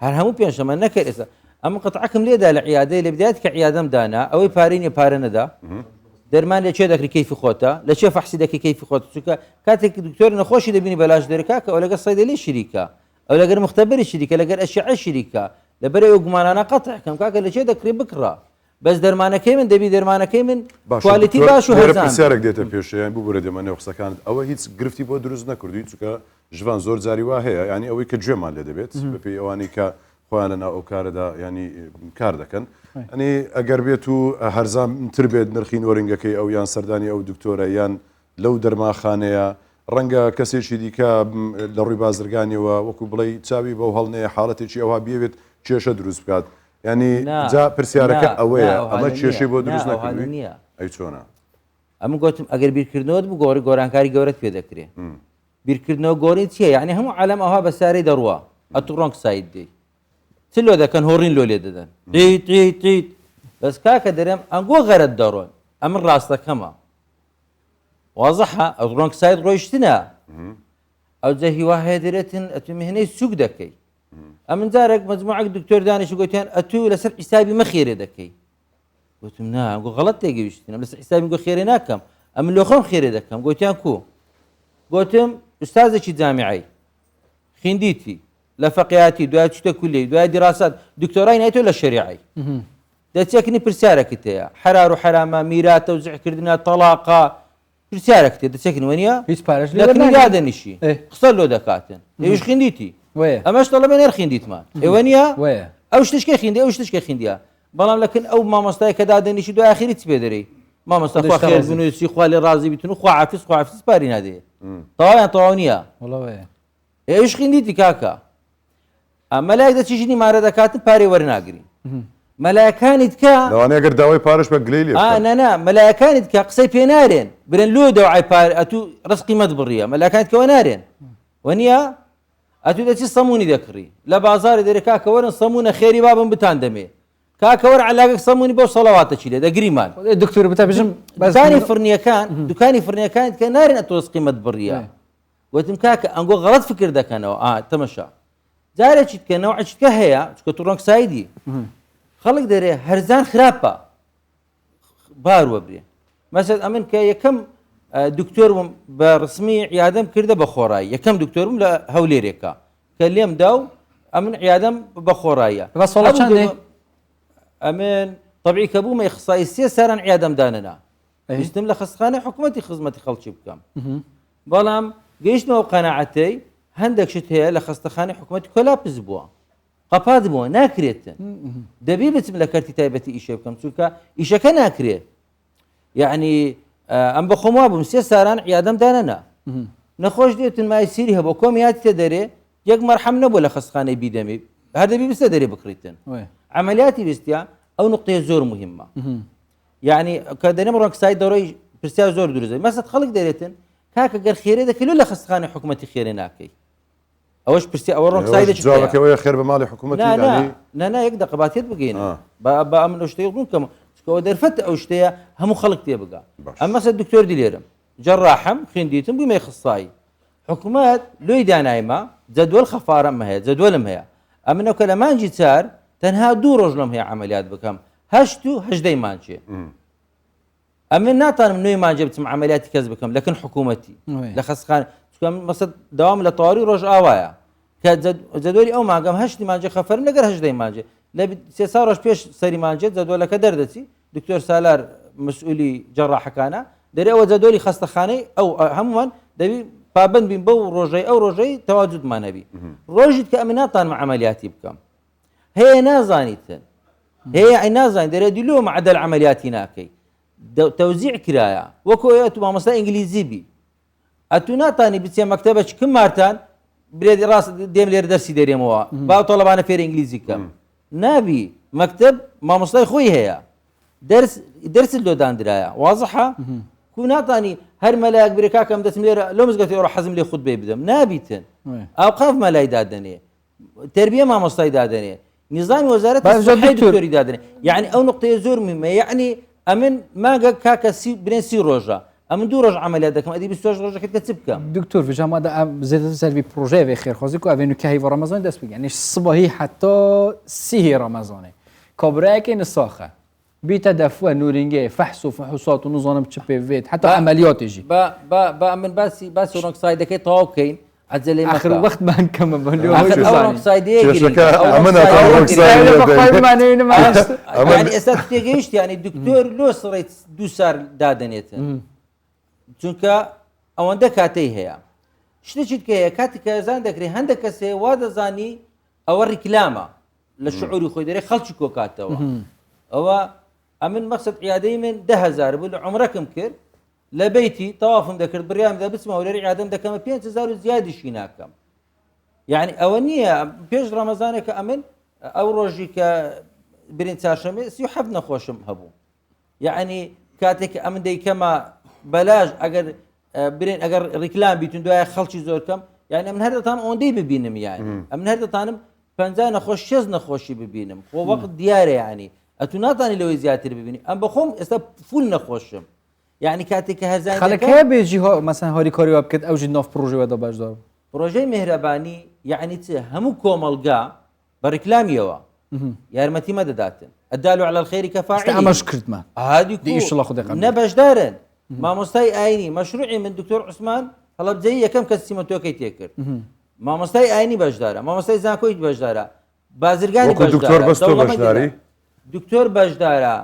هەر هەموو پێنجشەمان نەکرد ئێستا ئەمە قەتعەکەم لێدا لە عیادەی لە بدایەت کە عیادەم دانا ئەوەی پارەی نیە پارە نەدا دەرمان لە چێ دەکری کەیفی خۆتە لە چێ فەحسی دەکەی کەیفی خۆت چونکە کاتێک دکتۆر نەخۆشی دەبینی بەلاش دەرکا کە ئەو لەگەر سەیدەلی شریکە ئەو لەگەر مختبەری شریکە لەگەر ئەشعە شریکە لەبەر ئەو گومانانە قەتعکەم کاکە لە چێ دەکری بکڕە بەس دەرمانەکەی من دەبی دەرمانەکەی من کوالیتی باش و هەرزان پرسیارێک دێتە پێشیان ببوورە دێمانێ قسەکانت ئەوە هیچ گرفتی بۆ دروست نەکردووی چونکە ژوان زۆر جاری وا هەیە ینی ئەوەی کە گوێمان لێ دەبێت بەپێی ئەوانی کە خۆیان لەناو ئەو کارەدا ینی کار دەکەن ئەنی ئەگەر بێت و هەرزانتر بێت نرخی وەرنگەکەی ئەو یان سەردانی ئەو دکتۆرە یان لەو دەرماخانەیە ڕەنگە کەسێکی دیکە لە ڕووی بازرگانیەوە وەکو بڵێ چاوی بەو هەڵنەیە حاڵەتێکی ئەوها بێت کێشە دروست بکات ینی جا پرسیارەکە ئەوەیە ئەمە کێشەی بۆ دروست نەکردنی ئەی چۆنە ئەمە گوتم ئەگەر بیرکردنەوەت بوو گۆڕی گۆرانکاری گەورەت پێ دەکرێت بیرکردنەوە گۆڕی چیە یعنی هەموو عالەم ئەوها بەسارەی دەڕوە ئەتو ڕۆنگ سایت دێ چ لۆ دەکەن هۆڕین لۆ لێ دەدەن ڕیت بەس کاکە دەرێم ئەنگۆ غەرت دەڕۆن ئەمە ڕاستەکەمە وازەحە ئەو ڕۆنگ سایت ڕۆیشتنە ئەو جە هیوا هەیە دەرێتن ئەتو مهنەی سوک دەکەی ئەمن جارێک مەجموعەک دکتۆر دانیش گوتیان ئەتوو لەسەر حیسابی مەخێرێ دەکەی گوتم نا ئەنگۆ غەڵەت تێگەیشتنە لەسەر حیسابی گۆ خێرێ ناکەم ئەمن لۆ خۆم خێرێ دەکەم گوتیان کو گوتم ئوستازێکی جامیعی خوێندیتی لە فەقیاتی دوای چتە کولی دوای دیراسات دکتۆرای نایتۆ لە شریعی دەچێکنی پرسیارێکت هەیە حرار و حرامە میراتە و زعکردنە تەلاقا پرسیارێکت دەچێکن وەنیە هیچ پارەش یادەنیشی قسە لۆ دەکاتن ئێوش خوێندیتی ئەمەش دەڵێ نەر خوێندیتمان ئێوە نیە ئەو شتشکە خوێندی ئەو شتشکە خوێندیە بەڵام لەکن ئەو مامۆستای کە دادەنیشی دوای ئاخری چ پێ دەرەی مامۆستا خوا خێر بنووسی خوا لێ ڕازی بیتن و خوا حافز پاری نادێ تەواویان تەواو نییە ئێوش خوێندیتی کاکە مەلای دەچیژنی مارە دەکاتن پارێ وەرناگرین مەلایەکانی تکە لەوانەیە داوای پارەش بە گلەی لێ نەنا مەلایەکانی تکە قسەی پێ نارێن برن لۆ دەوعای پار ئەتوو ڕستقیمەت بڕیە مەلایەکانی تکەوە نارێن وەنیە ئەتوو دەچی سەمونی دەکڕی لە بازاری دەرێ کاکە وەرن سەمونە خێری بابم بتان دەمێ کاکە وەرە عەلاگەک سەمونی بۆ سەڵەواتە چی لێ دەگریمان دکتۆر بتابژم دکانی فڕنیەکان دوکانی فڕنیەکانی تکە نارێن ئەتۆ ڕستقیمەت بڕیە گوتم کاکە ئەنگۆ غەڵەت فکر دەکەنەوە تەمەشا جارێکی تکە نەوعیتکە هەیە چکە تو ڕۆنگ سایدی خەڵک دەرێ هەرزان خراپە باروە برێ مەسەد ئەمن کە یەکەم دکتۆرم بە ڕسمی عیادەم کردە بە خۆڕایی یەکەم دکتۆرم لە هەولێرێکە کە لێم دا و ئەمن عیادەم بە خۆڕاییە ئەمن طبعی کە بوومە ئیخسایی 3 ساران عیادەم داننا ویستم لە خەستخانەی حکوومەتی خزمەتی خەڵکی بکەم بەڵام گەیشتمەوە قەناعەتەی هەندێک شت هەیە لە خەستەخانەی حکوومەتی کۆلاپز بووە قەپات بووە ناکرێتن دەبی بچم لە کەرتی تایبەتی ئیشە بکەم چونکە ئیشەکە ناکرێت یعنی ئەم بە خۆموا بووم 3 ساران عیادەم دانەنا نەخۆش دێتن مای سیری هەبوو کۆمیاتیتە دەرێ یەک مەرحەم نەبوو لە خەستخانەی بیدەمی هەر دەبی بستە دەرێ بکڕیتن عملیاتی ویستیا ئەو نقطەیە زۆر مهمە یعنی کە دەرێم ڕۆنگسای دەڕۆی پرسیار زۆر دروست مەسەد خەڵک دەرێتن کاکە گەر خێرێ دەکەلو لە خەستخانەی حکوومەتی خێرێ ناکەی ئەوەش پرسی ئەوە ڕۆنگسای دەکەوە خێر بە ماڵی حکوومەتی نانا یەک دەقەباتێت بگەین بە ئەم شتەی ڕوونکەم چکەوە دەرفەتە ئەو شتەیە هەموو خەڵک تێ بگا ئەم مەسەد دکتۆر دیلێرم جەڕاحم خوێندیتم بوومە خستایی حکوومەت لۆی دانایمە جەدوەل خەفارەم هەیە جەدوەلم هەیە ئەمنەوە لە مانجی 4 تەنها 2 ڕۆژ لەم هەیە عملیات بکەم 8 و 18 مانجێ ئەمن ناتانم نوێی مانجێ بچم عملیاتی کەس بکەم لەکن حکوومەتی لە خەستخانە مەسەد داوام لە تەواوی ڕۆژ ئاوایە کە جەدوەلی ئەو مانگەم 8 مانجێ خەفەرم لەگەر 18 مانجێ لە 3 ڕۆژ پێش سەری مانجێت جەدوەلەکە دەردەچی دکتۆر سالار مسئولی جەڕاحەکانە دەرێ ئەوە جەدوەلی خەستەخانەی ئەو هەمووان دەبی پابند بین بەو ڕۆژەی ئەو ڕۆژەی تەواجودمان هەبی ڕۆژیت کە ئەمە ناتان عملیاتی بکەم هەیە نازانیتن هەیە ئەی نازانین دەرێ دیلۆ معدەل عملیاتی ناکەی تەوزیع کرایە وەکو ئەتو مامۆستا ئینگلیزی بی ئەتو ناتانی بچێ مەکتەبە چ کممارتان برێدی ڕاست دێم لێرە دەرسی دەرێمەوە باو تەڵەبانە فێر ئینگلیزی کەم نابی مەکتەب مامۆستای خۆی هەیە دەرست لۆدانرایە وازحە کو ناتانی هەر مەلایەک برێکا کەم دەچم لێرە لەو مزگەوتی ئەوڕە حەزم لێ خودبەی بدەم نابیتن ئاوقاف مەلای دادەنێ تربیە مامۆستای دادەنێ نظامی وەزارەتی سەحەی دکتۆری دادەنێ یعنی ئەو نقطەیە زۆر مهمە یعنی ئەمن مانگە کاکە برێن 30 ڕۆژە ئەمن 2 ڕۆژ عملیات دەکەم ئەدی 20 ڕۆژەکەت کە چ بکەم دکتور فيجامادا زيادة سلبي بروجي في خير خوزيكو افينو كهي في رمضان داس يعني الصباحي حتى سيه رمضان كبراك نساخه بتدفع نورينجي فحوصات ونظام تشبيفيت حتى عمليات يجي با من بس اونكسايد كي توكين عزل اخر وقت ما نكمل بلو اخر اونكسايد يعني اساس تيجيشت يعني الدكتور لو صريت دوسار دادنيتن چونکە ئەوەندە کاتەی هەیە شتێکیت کە هەیە کاتی کە ئەزان دەکرێت هەندێک کەسێ وا دەزانی ئەوە ڕیکلامە لە شعوری خۆی دەرێ خەڵکی کۆکاتەوە ئەوە ئەمن مەقسەد عیادەی من 10,000 بوو لە عومرەکەم کرد لە بەیتی تەوافم دەکرد بڕیامدا بچمەوە لێرە عیادەم دەکەمە 5,000 و زیادیشی ناکەم یعنی ئەوە نییە پێش ڕەمەزانێکە ئەمن ئەو ڕۆژی کە برین چارشەمێ 37 نەخۆشم هەبوو یعنی کاتێک ئەمن دەیکەمە بەلاژ ئەگەر برێن ئەگەر ڕیکلام بیتون دوایە خەڵکی زۆر کەم یعنی من هەر دەتان ئەوەندەی ببینم یعنی ئەمن هەر دەتانم 50 نەخۆش 6 نەخۆشی ببینم خۆ وەقت دیارە یعنی ئەتو ناتانی لەوەی زیاتر ببینی ئەم بەخۆم ئێستا فول نەخۆشم یعنی کاتێک کە هەزار خەڵک بێژی مەسەن هەری کاری وا بکرد ئەوژی ناف پرۆژەوەدا باشدار پرۆژەی میهرەبانی یعنی چ هەموو کۆمەڵگا بە ڕیکلامیەوە یارمەتی مەدەداتن الدال على الخير كفاعله ئەمەش کردمان هادی نەبەشدارن مامۆستای ئاینی مەشروعی من دکتۆر عوسمان هەڵەبجەیی یەکەم کەس سیمەتۆکەی تێکرد مامۆستای ئاینی بەشدارە مامۆستای زانکۆی بەشدارە بازرگانی بەشدارە دکتۆر بەشدارە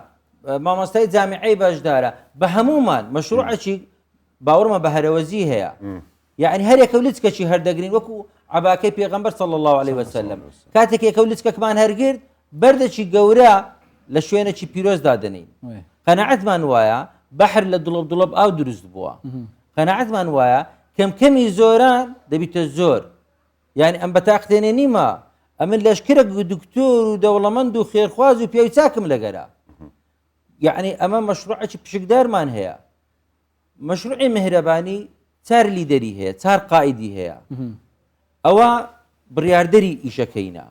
مامۆستای جامیعەی بەشدارە بە هەمومان مەشروعەکی باوەڕمە بە هەرەوەزی هەیە یعنی هەر یەکە لچکەشی هەردەگرین وەکو عباکەی پێغەمبەر صلی الله عليه وسلم کاتێک یەکە لچکەکمان هەرگرت بەردەکی گەورە لە شوێنێکی پیرۆز دادنین قەناعەتمان وایە بەحر لە دڵۆب ئاو دروست بووە قەناعەتمان وایە کەمکەمی زۆران دەبیتە زۆر یعنی ئەم بەتاقتێنێ نیمە ئەمن لەشکرێک دکتۆر و دەوڵەمەند و خێرخواز و پیاوی چاکم لەگەرە یعنی ئەمە مەشروعێکی پشکدارمان هەیە مەشروعی میهرەبانی 4 لیدەری هەیە 4 قائیدی هەیە ئەوە بڕیاردەری ئیشەکەینە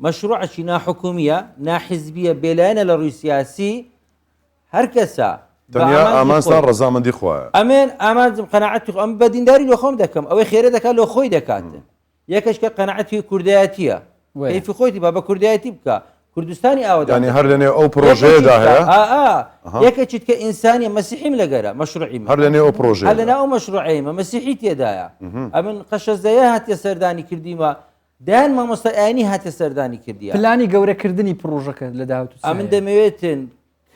مەشروعێکی ناحکومیە ناحیزبیە بێلایەنە لە ڕووی سیاسی هەر کەسە تەنیا ئامانسان ڕەزامەندی خوایە ئەمێن ئامانجم قەناعەتی ئەم بە دینداری لە خۆم دەکەم ئەوەی خێرە دەکات لە خۆی دەکاتن یەکەش کە قەناعەتی کوردایەتیە کەیفی خۆیتی با بە کوردایەتی بکە کوردستانی ئاوەدا ینی هەر لەنێ ئەو پرۆژەیەدا هەیە یەکێکیت کە ئینسانی مەسیحیم لەگەرە مەشروعی هەر لەنێ ئەو پرۆژە هەر لەنێ ئەو مەشروعیمە مەسیحی تێدایە ئەمن قەشەزەیە هاتیە سەردانی کردیمە دایان مامۆستا ئاینی هاتیە سەردانی کردیە پلانی گەورەکردنی پرۆژەکە لە داهاتوو ئەمن دەمەوێتن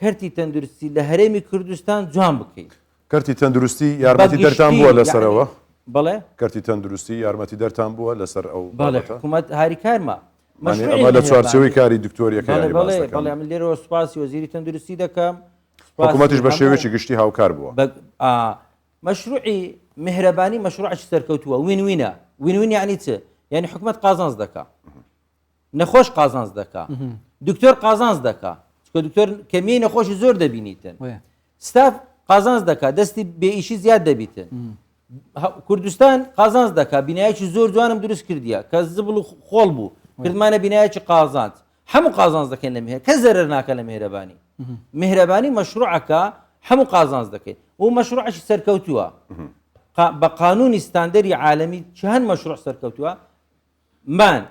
کەرتی تەندروستی لە هەرێمی کوردستان جوان بکەیت کەرتی تەندروستی یارمەتی دەرتان بووە لەسەرەوە بەڵێ کەرتی تەندروستی یارمەتی دەرتان بووە لەسەر ئەو حکوومەت هاریکارمە ئەمە لە چوارچەوەی کاری دکتۆریەکە بەڵێ من لێرەوە سوپاسی وەزیری تەندروستی دەکەم حکوومەتیش بە شێوەیەکی گشتی هاوکار بووە مەشروعی میهرەبانی مەشروعی سەرکەوتووە وینوینە وینوین یعنی چ یعنی حکوومەت قازانج دەکا نەخۆش قازانج دەکا دکتۆر قازانج دەکا چکە دکتۆر کەمیە نەخۆشی زۆر دەبینیتن ستاف قازانج دەکا دەستی بێئیشی زیاد دەبیتن کوردستان قازانج دەکا بینایەکی زۆر جوانم دروست کردیە کە زبڵ و خۆڵ بوو کردمانە بینایەکی قازانج هەموو قازانج دەکەن لە میهرە کە زەرەر ناکە لە میهرەبانی میهرەبانی مەشروعەکە هەموو قازانج دەکەیت و مەشروعەکی سەرکەوتووە بە قانونی ستاندەری عالەمی چەند مەشروع سەرکەوتووە مان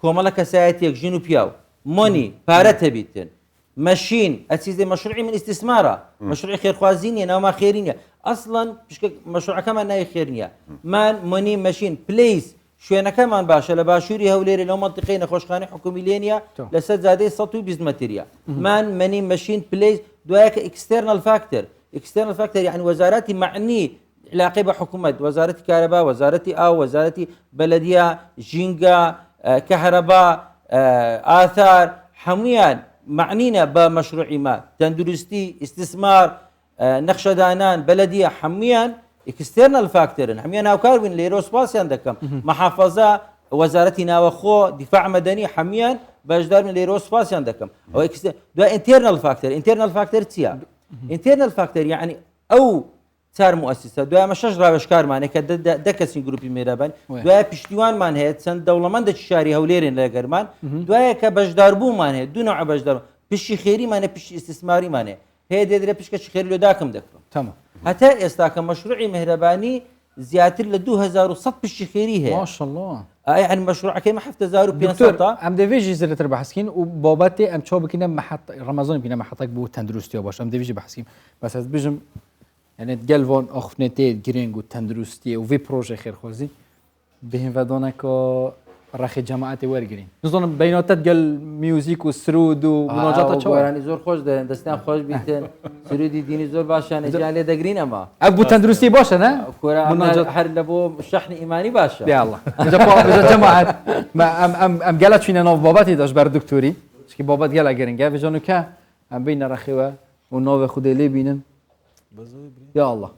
کۆمەڵە کەسایەتێک ژن و پیاو مۆنی پارە هەبیتن مەشین ئەچیزێ مەشروعی من ئیسtisمارە مەشروعی خێرخوازی نیە ناوما خێری نیە ئەسڵەن مەشروعەکەمان ناوی خێر نییە مان مۆنی مەشین پلیس شوێنەکەمان باشە لە باشووری هەولێرە لەو مەنتیقەی نەخۆشخانەی حکومی لێ نیە لەسەر زادەی 120 مەتریە مان مەنی مەشین پلیس دوایەکە ئیکستێرنەل فاکتەر یعنی وەزارەتی معنی علاقه بحكومه وزاره كهرباء، وزاره وزاره بلديه، جينجا، كهرباء، آثار، حمویان معنینا بمشروعی ما، تندرستی، استثمار، نقشدانان، بلديه، حمویان اكسترنال فاكتورن، حمویان هاوکار بن لێرۆسپاسیان دەکەم، محافظه، وەزارەتی ناوەخۆ، دیفاع مەدەنی، حەمیان بەشدار من لێرۆسپاسیان دەکەم. ئەو دوای ئینترنال فاکتەر، ئینترنال فاکتەر چییە؟ ئینترنال فاکتەر یعنی ئەو چار مؤسسە، دوایمە 6 ڕاوێژکارمانێک کە دە کەسی گروپی مێرەبان، دوایە پشتیوانمان هەیە چەند دەوڵەمەندێکی شاری هەولێرن لە گەرمان، دوایە کە بەشداربوومان هەیە، دوو نوع بەشدار، پشتی خێریمانە، پشتی ئیستثماریمانێ، هەیە دێدرێ پشکەشی خێری لۆداکەم دەکڕم. تمام. هەتا ئێستا کە مەشروعی میهرەبانی زیاتر لە 2100 پشتی خێری هەیە. ماشاءالله. يعني مشروع كيما 7500 ام ديفيجي زلتر بحسكين وباباتي ام تشو بكينا محط رمضان بكينا محطك بو تندرستي باش ام ديفيجي بحسكين بس از بيجم يعني تقلفون اخفنتي جرينغ وتندرستي وفي بروجي خير خوزي بهم فدونكو راخي جماعتي ورجرين نظن بيناتات قال ميوزيك وسرود ومناجات تشو يعني زور خوش ده دستان خوش بيتن سرودي ديني زور باشا جالي دقرين اما ابو تندرستي باش انا مناجات حر لبو شحن ايماني باشا يا الله جماعه ما ام قالت فينا نوف باباتي داش بر دكتوري شكي بابات قال جرينغا فيجونو كا ام بين رخيوا ونوف خدي لي بينن يا الله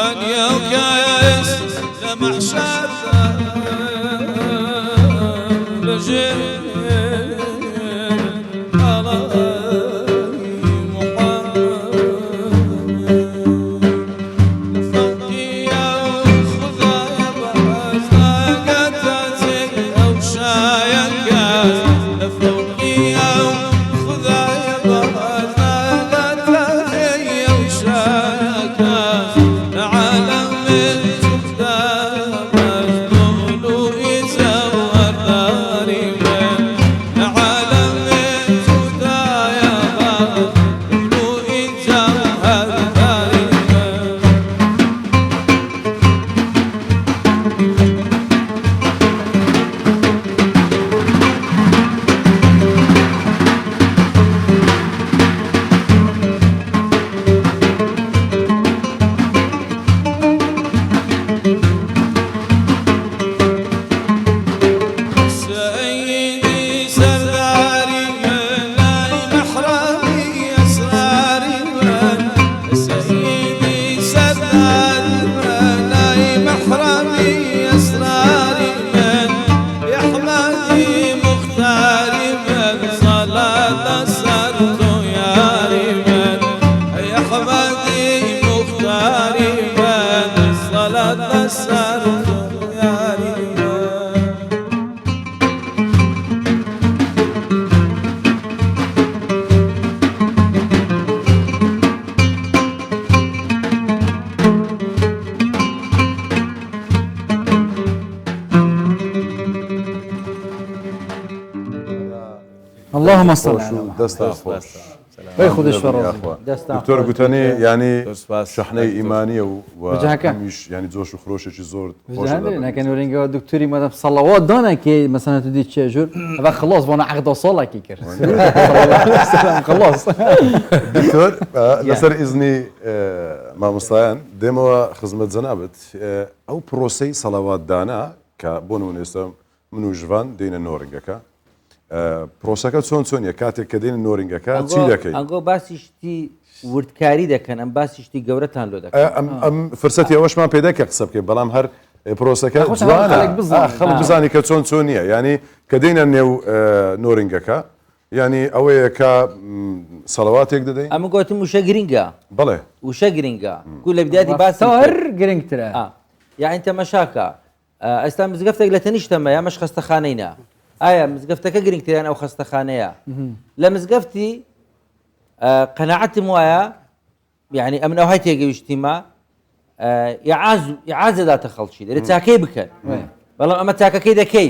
وانيا وكاس لمحشر لجير اللهم صل على محمد. دەستا خۆش خودش فەڕۆز دکتۆر گوتنی ینی شەحنەی ئیمانیە و بجاکە. هەمیش ینی جۆش و خرۆشێکی زۆر نەکەن وەرەنگەوە دکتۆری مەدەم سەڵەوات دانەکەی مەسەنە تو دیت چێژور ئەوە خلاص بۆنە عەقدە ساڵێکی کرد خلاص دکتۆر لەسەر ئیزنی مامۆستایان دێمەوە خزمەت جەنابەت ئەو پرۆسەی سەڵەوات دانا کە بۆ نمونە ئێستا من و ژوان دێنە نۆڕنگەکە پرۆسەکە چۆنیە کاتێک کە دێنە نۆڕنگەکە چی دەکەین ئەنگۆ باسی شتی وردکاری دەکەن ئەم باسی شتی گەورەتان لۆ دەکەن ئەم فرسەتی ئەوەشمان پێدا کە قسە بکەین بەڵام هەر پرۆسەکە جوانە خەڵک بزانی کە چۆن نییە ینی کە دێنە نێو نۆڕنگەکە ینی ئەوەیە کە سەڵەواتێک دەدەین ئەمە گوتم وشە گرینگە بڵێ وشە گرینگە کو لە بداتی باسی هەر گرنگترە یاین تەمەشاکە ئێستا مزگەفتێک لە تەنیشتەمە یا مەش خەستەخانەینە ئایا مزگەفتەکە گرنگتریان ئەو خەستەخانەیە لە مزگەفتی قەنەعەتم وایە یعنی ئەمن ئەو های تێگەیشتیمە عازداتە خەڵکی دەرێت چاکەی بکەن بەڵام ئەمە چاکەکەی دەکەی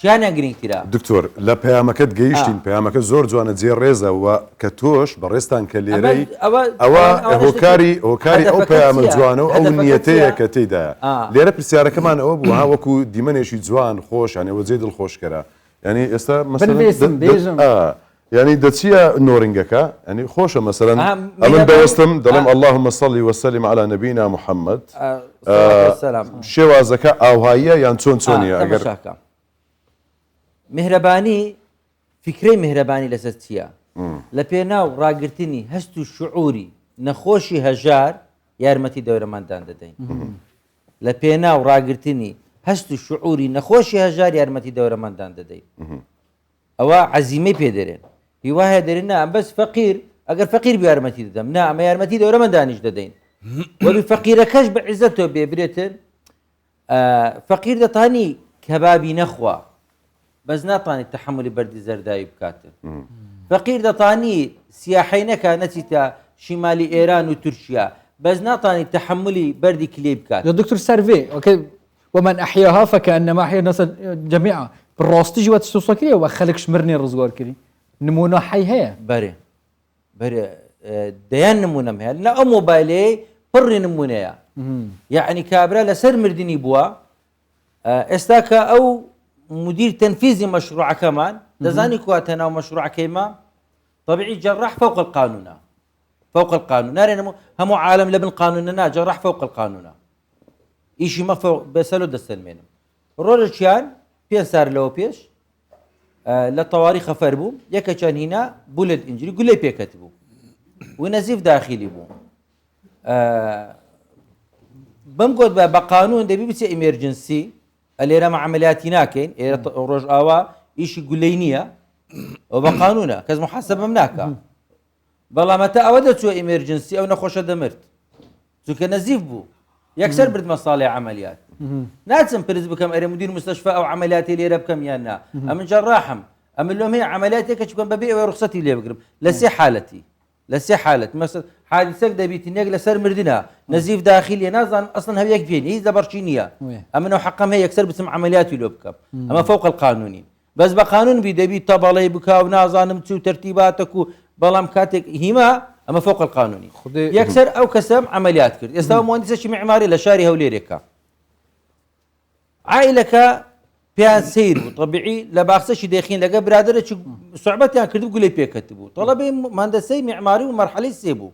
چیانیان گرنگترا دکتۆر لە پەیامەکەت گەیشتین پەیامەکە زۆر جوانە جێ ڕێزەوە کە تۆش بە ڕێستان کە لێرەی ئەوە هۆکاری ئەو پەیامە جوانە و ئەو نیەتەیە کە تێدایە لێرە پرسیارەکەمان ئەوە بوو هاوەکو دیمەنێکی جوان خۆش یانەوە جێ دڵخۆشکەرە ینی ئێستا ینی دەچیە نۆڕنگەکە ینی خۆشە مەسەرەن ئەمن بەوەستم دەڵێم اللهم صل وسلم على نبينا محمد شێوازەکە ئاوهاییە یان چۆنیە ئەگەر میهرەبانی فکرەی میهرەبانی لەسەر چییە لە پێناو ڕاگررتنی هەست و شعوری نەخۆشی هەژار یارمەتی دەورەماندان دەدەین لە پێناو ڕاگررتنی هەست و شعوری نەخۆشی هەژار یارمەتی دەورەماندان دەدەین ئەوە عەزیمەی پێدەرێن هیوایە دەرێن ئەم بەس فەقیر ئەگەر فەقیر یارمەتی دەدەم نا ئەمە یارمەتی دەورەمەندانیش دەدەین وەبی فەقیرەکەش بە عیزەتەوە بێبرێتن فەقیر دەتانی کەبابی نەخوا بەس ناتوانێت تەحملی بەردی زەرداوی بکاتن فەقیر دەتانی سیاحەی نەکە نەچیتە شیمالی ئێران و تورکیا بەس ناتوانێت تەحملی بەردی کلێ بکات دکتور سەرڤێ ومن ئەحیاها فەکەئەنەما ئەحیا الناس جەمیعا ڕاستیژی وە سوسەکرێەوە خەڵک شمرنی ڕزگار کردی نمونە حی هەیە بەرێ دەیان نمونەم هەیە لە ئەو مۆبایلەیە پڕی نمونەیە یعنی کابرا لەسەر مردنی بووە ئێستا کە ئەو مدیر تەنفیزی مەشروعەکەمان دەزانی کواتە ناو مەشروعەکەیمە طبيعي جراح فوق القانون نارێنم هەموو عالم لە بن قانونە نا جراح فوق القانون ئیشی مە بەسەر دەستێنمێنم ڕۆژێکیان 5 سال لەوە پێش لە تەواریخ خەفەر بوو یەکەچەند هینا بولت ئینجری گولەی پێکەت بوو و نەزیف داخلی بوو بەم گوت بە قانون دەبی بچێ ئیمێرجنسی ئەلێرەمە عملیاتی ناکەین ئێرە ڕۆژ ئاوا ئیشی گولەی نییە ئەو بە قانونە کەس محاسبەم ناکە بەڵامەتە ئەوە دەچوە ئیمێرجنسی ئەو نەخۆشە دەمرد چونکە نەزیف بوو یەکسەر بردمە ساڵی عملیات ناچم پرس بکەم ئەرێ مدیر مستەشفا ئەو عملیاتی لێرە بکەم یان نا ئەمن جەڕاحم ئەمن لۆم هەیە عملیاتێکە چکەم بەبێ ئەوەی ڕوخسەتی لێ بگرم لە سێ حالەتی لە سێ حالەت مەسەل حادیسەك دەبیتی نێک لەسەر مردنە نەزیف داخلیە نازانم ئەسڵن هەویەک بێنی هیچ دەبەرچی نییە ئەمنەوە حەقەم هەیە یەکسەر بچم عملیاتی لۆ بکەم ئەمە فوق القانونی بەس بە قانون بی دەبی تەبەڵەی بکاو نازانم چ و تەرتیباتەک و بەڵام کاتێک هیما ئەمە فوق القانونی یەکسەر ئەو کەسەم عملیات کرد ئێستا مهندسێکی معماری لە شاری هەولێرێکە عائلەکە پیان سیر بوو طبیعی لە باخچەشی دەخین لەگە برادرێکی سوعبەتیان کرد گولەی پێکەت بوو تەڵەبەی مهندسەی معماری و مەرحەلەی سێ بوو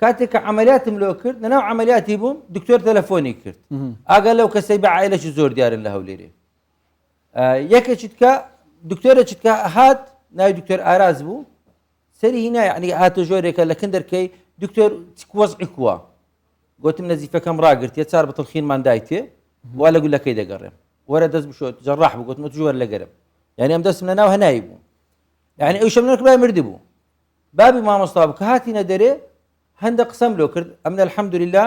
کاتێک کە عملیاتم لۆ کرد لەناو عملیاتی بووم دکتۆر تەلەفۆنی کرد ئاگا لەو کەسەی بە عائلەکی زۆر دیارن لە هەولێرێ یەکێکیت کە دکتۆرێکیت کە هات ناوی دکتۆر ئاراز بوو سەری هینا یعنی هاتە ژۆرێکە لە کندەرکەی دکتۆر وەزعی کووە گوتم نەزیفەکەم ڕاگرتیە چار بەتڵخینمان دایتێ وا لە گولەکەی دەگەڕێم وەرە دەست بشۆ جەڕاح بوو گوتم جووەر لەگەرم یعنی ئەم دەستم لە ناو هەنایی بوو یعنی ئەو شەمنەک بای مردی بوو بابی مامۆستا بوو کە هاتینە دەرێ هەندێک قسەم لۆ کرد ئەمن الحەمدولله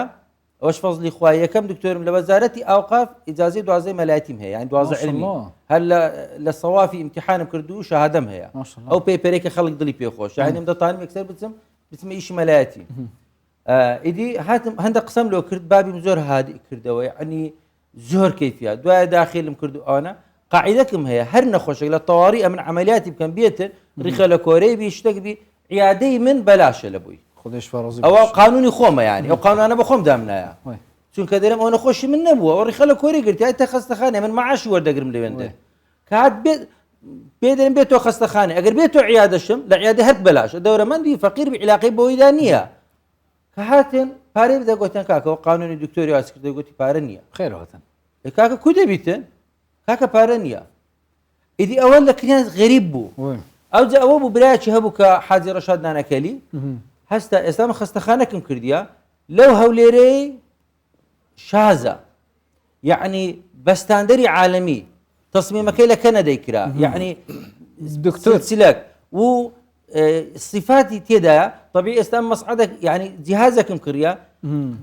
ئەوەش فەزلی خوای یەکەم دکتۆرم لە وەزارەتی ئاوقاف ئیجازەی دوازەی مەلایەتیم هەیە یعنی دوازە علمی هەر لە سەوافی ئیمتیحانم کرد و شەهادەم هەیە ئەو پێپەرێکە خەڵک دڵی پێخۆش یعنی دەتوانم یەکسەر بچمە ئیشی مەلایەتی ئیدی هاتم هەندێک قسەم لۆ کرد بابیم زۆر هادی کردەوە یعنی زۆر کەیفیات دوایە داخلم کرد و ئەوانە قاعدەکەم هەیە هەر نەخۆشێک لە تەواڕی ئەمن عملیاتی بکەم بێتر ڕیخە لە کۆرەی بی شتێک بی عیادەی من بەلاشە لە بووی ئەوە قانونی خۆمە یانی ئەو قانونانە بە خۆم دامنایە چونکە دەرم ئەو نەخۆشی من نەبووە ئەو ڕیخە لە کۆرەی گرتی تا خەستەخانێ من مەعاشی وەردەگرم لەوێندە کات بێدەرم بێتەوە خەستەخانێ ئەگەر بێتەوە عیادەشم لە عیادە هەر بەلاشە دەورەمەندی فەقیر بی عیلاقەی بۆیدا نییە کە هاتن پارەی بدە گوتیان کاکەەوە قانونی دکتۆری واز کردە گوتی پارە نییە خێرهاتن کاکە کو دەبیتن کاکە پارە نییە ئیدی ئەوە لە کریان غەریب بوو ئەوجا ئەوە بوو برایکی هەبوو کە حاجی ڕەشاد نانەکەلی هەستا ئێستامە خەستەخانەکەم کردیە لەو هەولێرەی شازە یعنی بەستاندەری عالەمی تەسمیمەکەی لە کەنەدەی کرا یعنی دکتۆر سیلەک و صفاتی تێدایە طبیعی ئێستا مەسعەدە یعنی جیهازەکەم کردە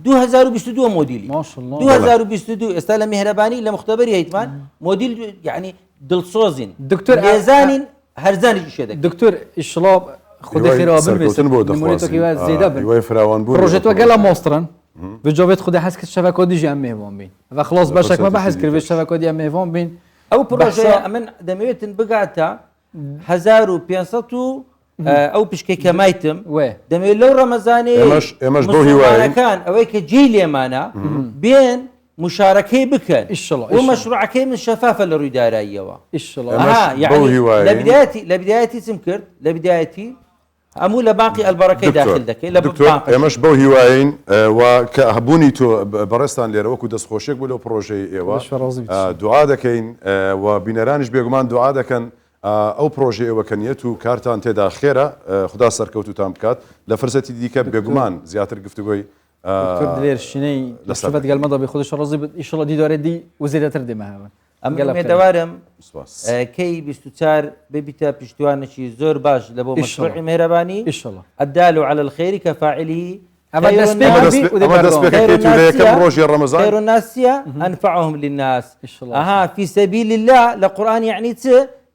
2022 مۆدیلی 2022 ئێستا لە میهرەبانی لە مختبەری هەیتمان مۆدیل یعنی دڵسۆزین دکتۆر هێزانین هەرزانی شێ دەکەن دکتۆر ئیشڵاب خودی خێرا بڕۆژێتوە گەڵا مۆسترن بجۆبێت خودی حەز کرد شەڤە کۆدیژی ئەم مێوان بین و خلاص باشێکمە بەحەز کردێت شەڤە کۆدی ئەم مێوان بین ئەو پرۆژەیە من دەمەوێتن بگاتە 1500 ئەو پشکەی کەمایتم دەمەوێت لەو ڕەمەزانێ مسلمانەکان ئەوەی کە جێی لێمانە بێن مشارەکەی بکەن و مەشروعەکەی من شەفافە لە ڕووی داراییەوە لە بدایەتی چم کرد لە بدایەتی هەموو لە باقی ئەلبەرەکەی داخل دەکەی لە ئێمەش بەو هیواین و کە هەبوونی تۆ بەڕێستان لێرە وەکو دەستخۆشێک بوو لەو پرۆژەی ئێوە دوعا دەکەین و بینەرانیش بێگومان دوعا دەکەن ئەو پرۆژێ ئێوەکەنیەت و کارتان تێدا خێرە خدا سەرکەوتوتان بکات لە فرسەتی دیکە بێگومان زیاتر گفتوگۆی لێرشینەی لەشبەت گەلمەدا بێ خودش ڕازی ئیشڵە دیدارێدی و زیاتر دێمەهاون ئەمێ دەوارم کەی 24 ببیتە پشتیوانێکی زۆر باش لە بۆ مەشروعی مهرەبانی الدال على الخير كفاعله ڕۆژی ڕەمەزان خير الناس أنفعهم للناس في سبيل الله لقرآن يعني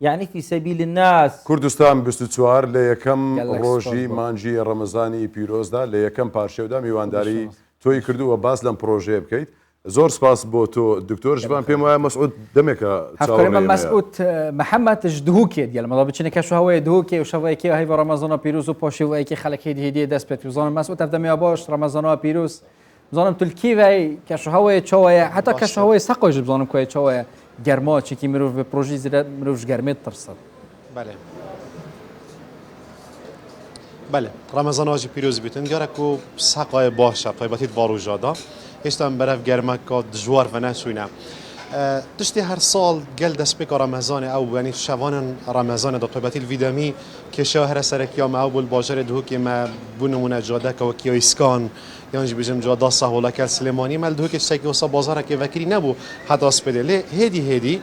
يعني في سبيل الناس کوردستان 24 لە یەکەم ڕۆژی مانجی ڕەمەزانی پیرۆزدا لە یەکەم پارشێودا میوانداری تۆی کردووە باس لەم پرۆژەیە بکەیت زۆر سپاس بۆ تۆ دکتۆر ژبان پێم وایە مەسعود دەمێکە مەسعود محەممەدش دهوکێت گەلمەڵا بچینەکە شوهەوەی دهوکێ و شەوەیەکی هەی بە ڕەمەزانە پیرۆز و پۆشیوەیەکی خەڵکی هدیە دەست پێت وزانم مەسعود دەمێ باش ڕەمەزانەوە پیرۆز بزانم تولکیوی کە شوهەوەی چۆوەیە حتا کە شوهەوەی سەقۆیش بزانم کوێ چۆوەیە گەرما چێکی مرۆڤ بە پرۆژی زیرە مرۆڤ گەرمێت ترسد بله ڕەمەزانەوەجی پیرۆز بیتن گەرەک و سەقای باشە تایبەتیت باڕۆژادا هێشتا بەرەف گەرمەکە دژوار بە نەچوینە تشتی هر سال گل دست بک رمضان او یعنی شوان رمضان دو طبعتی الویدامی که شهر سرکیام او بول باجر دو که ما بونمونه جاده که وکی اسکان یعنی بجم جاده سهولا کل سلیمانی مال دو که سکی وسا بازار که وکری نبو حتی اسپده لی هدی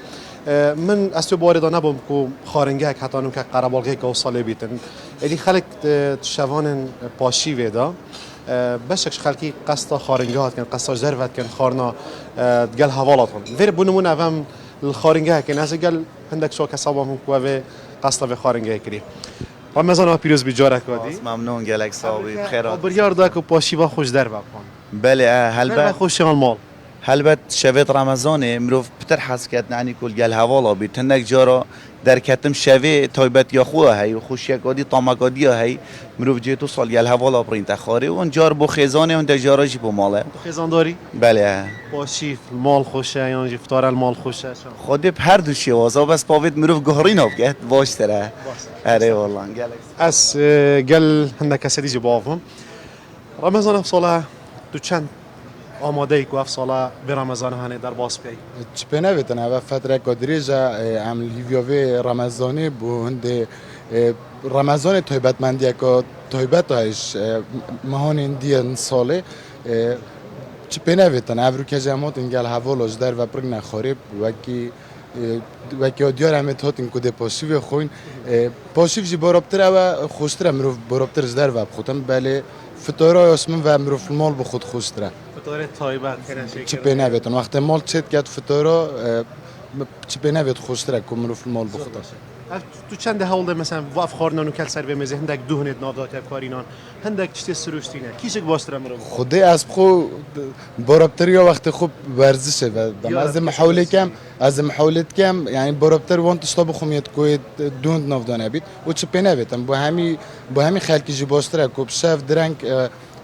من از تو باردا نبم که خارنگه حتی نم که قربالگه که وصله بیتن الی خلق شوان پاشی ودا بشکش خلقی قصد خارنگه هات کن قصد جروت کن خارنا گل حوالات کن ویر بونمون اوام الخارنگه کن از گل هندک شو کسابم کوه قصد به خارنگه کری رمضان پیروز بیجاره کردی ممنون گلک صاحبی بخیرات بریار دا که پاشی با خوش در بکن بله هلبت خوش المال هلبت شوید رمضان مروف بتر حس کرد یعنی کل گل حوالا بی تنک جارا در کتم شوی تایبت یا خواه هی و خوشی کادی طامکادی هی مروف جیتو سال گل حوالا برین تخاری و اون جار بو خیزانه اون جارا جی بو ماله خیزان داری بله پاشی مال خوشه یا افطار المال خوشه خودی هر دو شوازا بس پاوید مروف گهرین آب که باش تره اره والله گلک از گل هندک کسی دیجی باوم رمضان افصاله تو چند آماده ای که افصاله به رمضان هنه در باز پی چپنه بیتن و فتره کدریجا عمل لیویوی رمضانی بو هنده رمضان تایبت مندی که تایبت هایش مهان اندیان ساله چپنه بیتن افرو که جمعات انگل حوالش در و برگ نخوری وکی دیار همه تاتین کده پاشیو خوین پاشیو جی بارابتر و خوشتر مروف بارابتر در و بخوتم بله فطورای اسمن و مروف المال بخود خوشتره فطور تایبت چی پینه بیتن وقتی مال چت کرد فطورا چی پینه بیت خوشتره که مروف المال بخوده تو چند هول مثلا واف خورنان و کل سر به مزه هندک دهنت نادات کارینان هندک چتی سروشتینه کیشک باستر مروف خودی از خو بارابتر یا وقت خوب ورزشه و از محاولت کم یعنی بارابتر وان تشتا بخومیت کوی دوند نافدانه بیت و چی پینه بیتن با همی خلکی جی باستره که بشف درنگ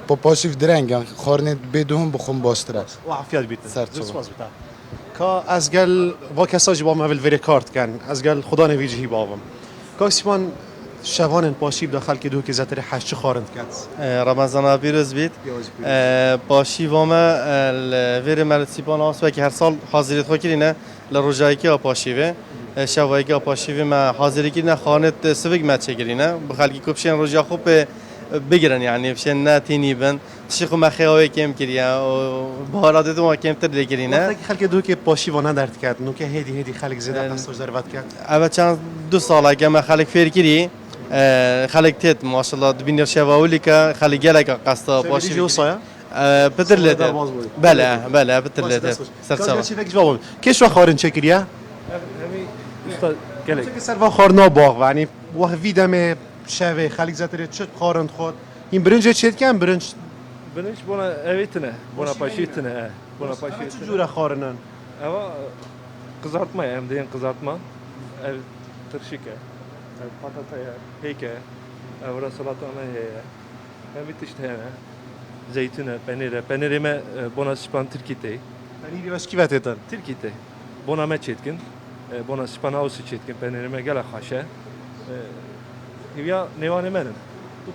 پاشیف درنگ خارنت بدون بخوم باستره و عافیت بیت که از گل با کسایی با مول وری کارت کن از گل خدا نویجی باوم که اسمان شوان پاشیب داخل که دو که زتر حش خارند کرد رمضان پیروز بیت پاشیب وام وری مرتیبان آسو که هر سال حاضریت خو کردینه لروجایی که پاشیبه شوایی که پاشیبه ما حاضری کردینه خانت سوگ مت کردینه بخالکی کوبشن روجا خوب بگیرن یعنی بشن نه تینی بن تشی خو مخیاوی کم کردیا و بهارات تو کم تر لگرینه وقتی خلک دو که پاشی و ندارد کرد نو که هدی خلک زیاد قصد ضربت کرد اول چند 2 ساله که ما خلک فیر کردی خلک تیت ماشاءالله دبینر شواولی که خلک گلک قصد پاشی جو سایا پتر لده بله پتر لده سرسام کیش و خارن چکریا گلک سر و خارنا باغ یعنی و ویدم شوی خلک زتر چت خارند خود این برنج چت کم برنج بونا اویتنه بونا پاشیتنه بونا پاشیتنه چه جوره خارنن اما قزارتما ام دین قزارتما ترشیکه پاتاتایا هيك اورا سلطه انا هي هم تشتهنا زيتونه بنيره ما بونا سبان تركيتي بنيره باش كيف تتن تركيتي بونا ما تشيتكن بونا سبان اوس تشيتكن بنيره ما قال خاشه هي نيوان منن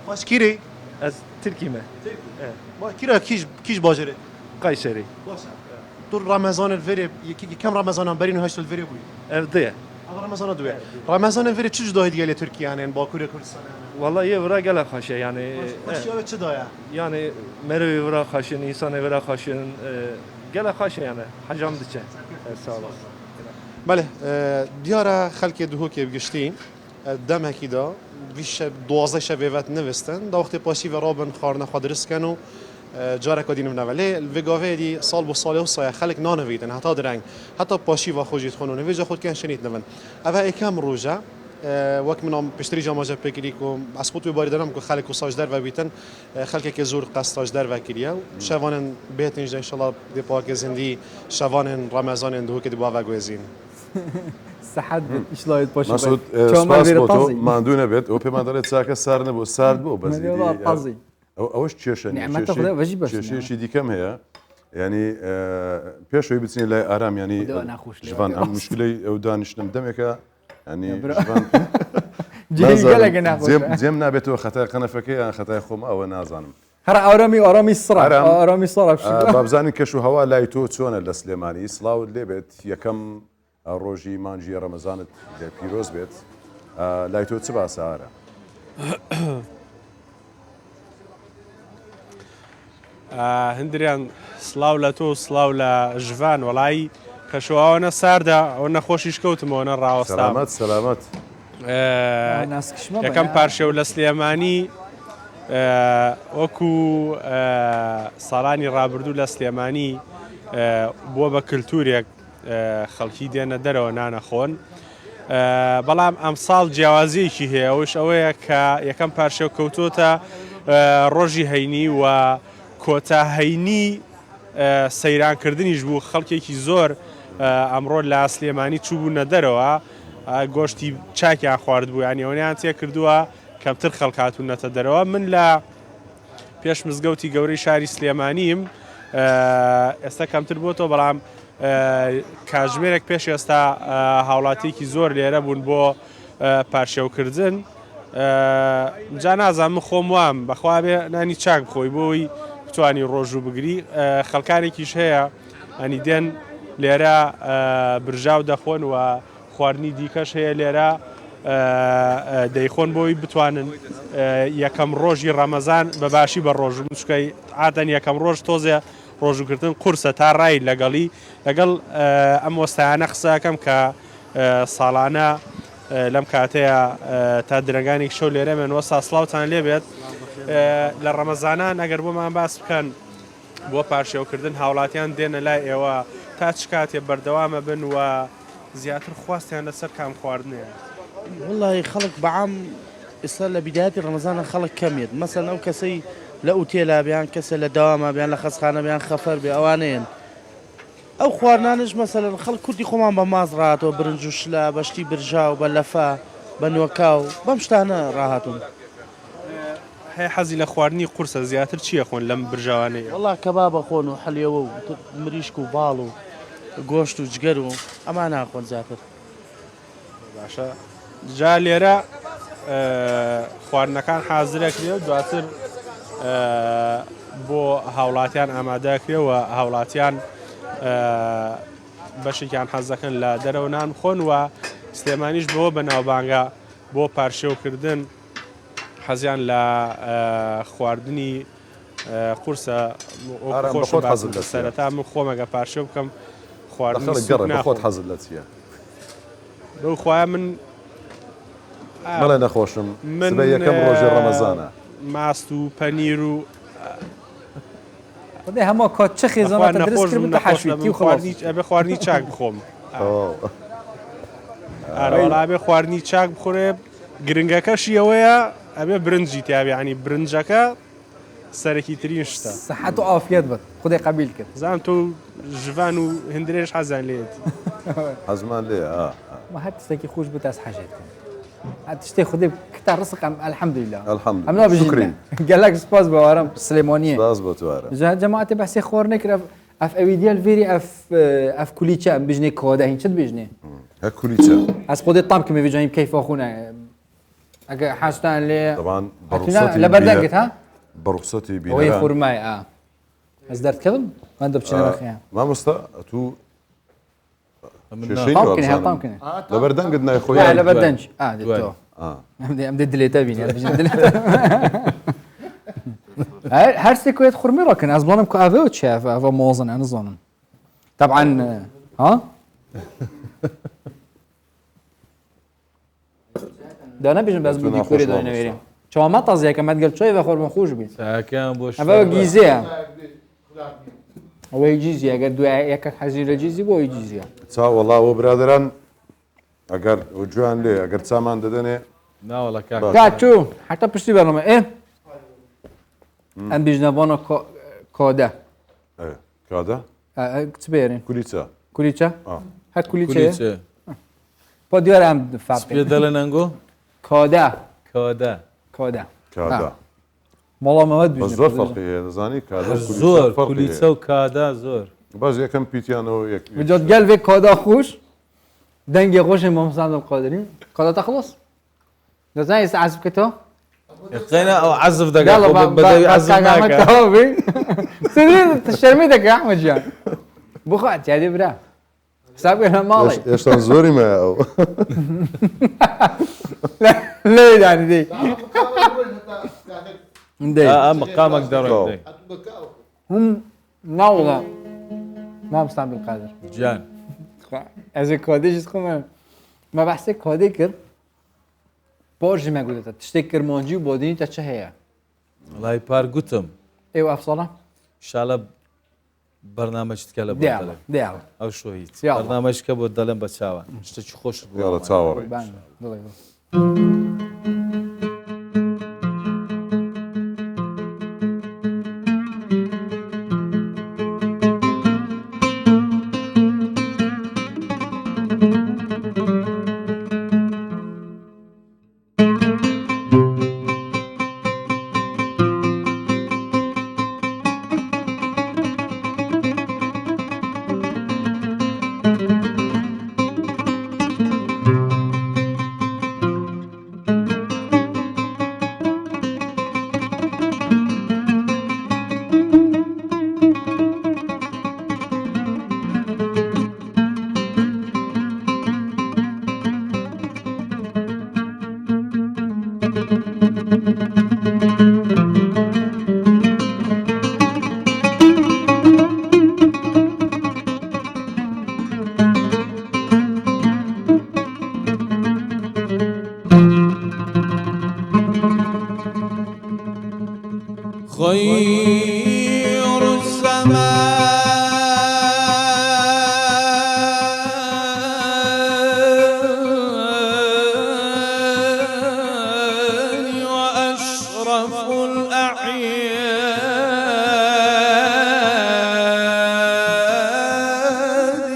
باش كيري از تركي ما ما كيرا كيش باجره قيسري طول رمضان الفيري كم رمضان برين هشت الفيري بوي افضيه رمضان دوية رمضان الفيري چه جداه ديال تركيا يعني باكوريا كردستان والله يورا قال خاشه يعني اشياء چه دايا يعني مرو يورا خاشن انسان يورا خاشن قال خاشه يعني حجم دچه سال بله دیاره خلک دو که بگشتین دم هکیدا ویش 12 شبیهات نوستن دا وقت پاشی و رابن خارن خادرس کنو جاره کدینم نوله الوگاوی دی سال بو ساله و سایه خلک نانویدن حتی درنگ حتی پاشی و خوجیت خونو نویجا خود کن شنید نون اوه اکم روزه وقت منام پشتری جامعه بگیری که از خود بباری دارم که خلک و ساج در و بیتن خلک که زور قصداش در و کریه شوانن بهتنج ان شاء الله دی پاک زندی شوانن رمضان دو که دی با وگوزین سحد ايش لايت باشي مسعود سپاس بۆ ماندوو نەبێت ئەو پێمان دەڵێت چاکە سارد نەبوو سارد بۆ بەس ئەوەش کێشەیەکی دیکەم هەیە ینی پێشەوەی بچین لای ئارام ینی ژوان ئەم مشکلەی ئەو دانیشتم دەمێکە ینی جێم نابێتەوە خەتای قەنەفەکەی یان خەتای خۆم ئەوە نازانم هەر ئارامی سڕ ئارامی سڕ بابزانین کەش و هەوا لای تۆ چۆنە لە سلێمانی سڵاوت لێبێت یەکەم ڕۆژی مانجی ڕەمەزانت لێ پیرۆز بێت لای تۆ چ باسەهارە هەندریان سڵاو لە تۆ سڵاو لە ژڤان وەڵایی کەشەوەوەنە ساردا ئەو نەخۆشیش کەوتمەوەنە ڕاوەستامەت سەلامەت یەکەم پارشە و لە سلێمانی وەکو ساڵانی ڕابردوو لە سلێمانی بووە بە کللتورێک خەڵکی دێنە دەرەوە نانەخۆن بەڵام ئەم ساڵ جیاوازیەکی هەیە ئەوش ئەوەیە کە یەکەم پارشە کەوتۆتە ڕۆژی هەینی و کۆتا هەینی سەیرانکردنیش بوو خەڵکێکی زۆر ئەمڕۆ لە سلێمانی چوو بوونە دەرەوە گۆشتی چاکیان خوارد بوو ینی ئەوەیان تێ کردووە کەمتر خەڵکاتونەتە دەرەوە من لە پێش مزگەوتی گەورەی شاری سلێمانیم ئێستا کەمتر بۆتەوە بەڵام کاتژمێرێک پێش ئێستا هاوڵاتێکی زۆر لێرە بوون بۆ پارشێوکردن جا نازانم من خۆم وام بەخوا بێ نانی چاک بخۆی بۆی بتوانی ڕۆژ و بگری خەڵکانێکیش هەیە ئەنی دێن لێرە برژاو دەخۆن و خواردنی دیکەش هەیە لێرە دەیخۆن بۆی بتوانن یەکەم ڕۆژی ڕەمەزان بەباشی بە ڕۆژ چکەی ئاتەن یەکەم ڕۆژ تۆزێ ڕۆژوکردن قورسە تا ڕای لەگەڵی لەگەڵ ئەم وەستایانە قسەکەم کە ساڵانە لەم کاتەیە تا درنگانێک شەو لێرە من وەستا سڵاوتان لێبێت لە ڕەمەزانان ئەگەر بۆمان باس بکەن بۆ پارشێوکردن هاوڵاتیان دێنە لای ئێوە تا چ کاتێ بەردەوامە بن و زیاتر خواستیان لەسەر کام خواردنێ والله خەڵک بەعام ئێستا لە بیداەتی ڕەمەزانە خەڵک کەمێت مەسەن ئەو کەسەی لە ئوتێلا بیان کەسە لە داوامە بیان لە خەسخانە بیان خەفەر بێ ئەوانەیەن ئەو خواردنانش مەسەلەن خەڵک کوردی خۆمان بە ماز ڕاتەوە برنج و شلە بەشتی برژاو بە لەفا بە نوەکاو بەم شتانە ڕاهاتون هەیە حەزی لە خواردنی قورسە زیاتر چییە خۆن لەم برژاوانەیە وڵا کەبابە خۆن و حەلیەوە و مریشک و باڵ و گۆشت و جگەر و ئەمان ناخۆن زیاتر باشە جا لێرە خواردنەکان حازرەکرێ و دواتر بۆ هاوڵاتیان ئامادەکرێەوە هاوڵاتیان بەشێکیان حەزەکەن لە دەرەوە نان بخۆن و سلێمانیش بەوە بەناوبانگە بۆ پارشێوکردن حەزیان لە خواردنی قورسە سەرەتا من خۆمەگە پارشێو بکەم خواردنی خۆت حەزت لە چییە بەو خوایە من مەڵێ نەخۆشم بە یەکەم ڕۆژی ڕەمەزانە ماست و پەنیر و خدای هەموو کات چه خێزانە دەست کرد بە حەشویتی و خواردنی ئەبێ خواردنی چاک بخۆم ئارەوەڵا بێ خواردنی چاک بخۆرێ گرنگەکەشی ئەوەیە ئەبێ برنجی تیاابێ عنی برنجەکە سەرەکی ترین شتە سەحەت و ئافیەت بێت خدای قبیل کرد زانم تۆ ژڤان و هەندرێش حەزان لێت حەزمان لێ ما هەر تستێکی خۆش بێت ئەس حەژێت تشتێ خدای کتا ڕسقم الحەمدولله ئەم بژین گەلک سپاس بەوارم سلێمانیە باز بۆ توارە جەماعەتی بەحسێ خۆر نەکرا ئەف ئەوی دیال فێری ئەف کولیچە ئەم بژنێ کۆدا هین چت بژنێ هە کولیچە ئەس خودت طام کمێ بجانیم کەیف خۆنە ئەگە حاستان لێ لە بەردەنگت ها بەڕوخسەتی بینەران ئەوەی خورمای ئەس دەردکەم من دەبچینە بەخیان مامۆستا تو لەبەر دەنگت نایخۆی لەبەر دەنج ئەم دلێتە بینێ هەر سێکوێت خورمی ڕاکن ئەس بڵانم کە ئاڤەوە چێ ئەڤە مۆزن ئە نزانم طبعا ها دانا بێژم بەس بودی کوێری دانەوێریم چاوامە تازیەکە مەدگەل چۆی بە خۆرمە خۆش بین ئەڤەوە گیزەیە ئەوەی جیزی ئەگەر دوای یەکە حەزی لە جیزی بۆ ئەوی جیزیە چاوەڵاوە برادران ئەگەر جوان لێ ئەگەر چامان دەدەنێ ناوەڵە کاچوو حتا پشتی بەڵەمە ئێ ئەم بیژنەبانە کۆدە کۆدە چ بێرین کولیچە کولیچە هەر کولیچەیە بۆ دیوارە ئەم پێ دەڵێ نەنگۆ کۆدە کۆدە کۆدە مەڵامەوە زۆر فەرقی هەیە دەزانی زۆر کولیچە و کادا زۆر باز یەکەم پیتیانەوە بجات گەل vê کۆدا خوش دەنگی خۆشی مامۆستا قادرین کۆدا تا خلاص دەزانی ئێستا حەز بکەیتەوە يقينا او عزف يلا دقائق بدا يعزف احمد معك توابي سنين شرميتك يا احمد جان بخوات يا برا حسابي انا مالي ايش زوري ما او لا ليه يعني دي مقامك دارو هم لا والله ما مستعمل القادر جان از کادیش خودم ما بحث کادی کرد بارج ما قلت تشتكر مانجي وبودين تشهيا والله بار قتم ايوه افصله ان شاء الله برنامج تكلم ديال او شو هيك يلا. برنامج كبو دلم بتشاوا اشتكي خوش يلا تصاوري خير الزمان وأشرف الأعياد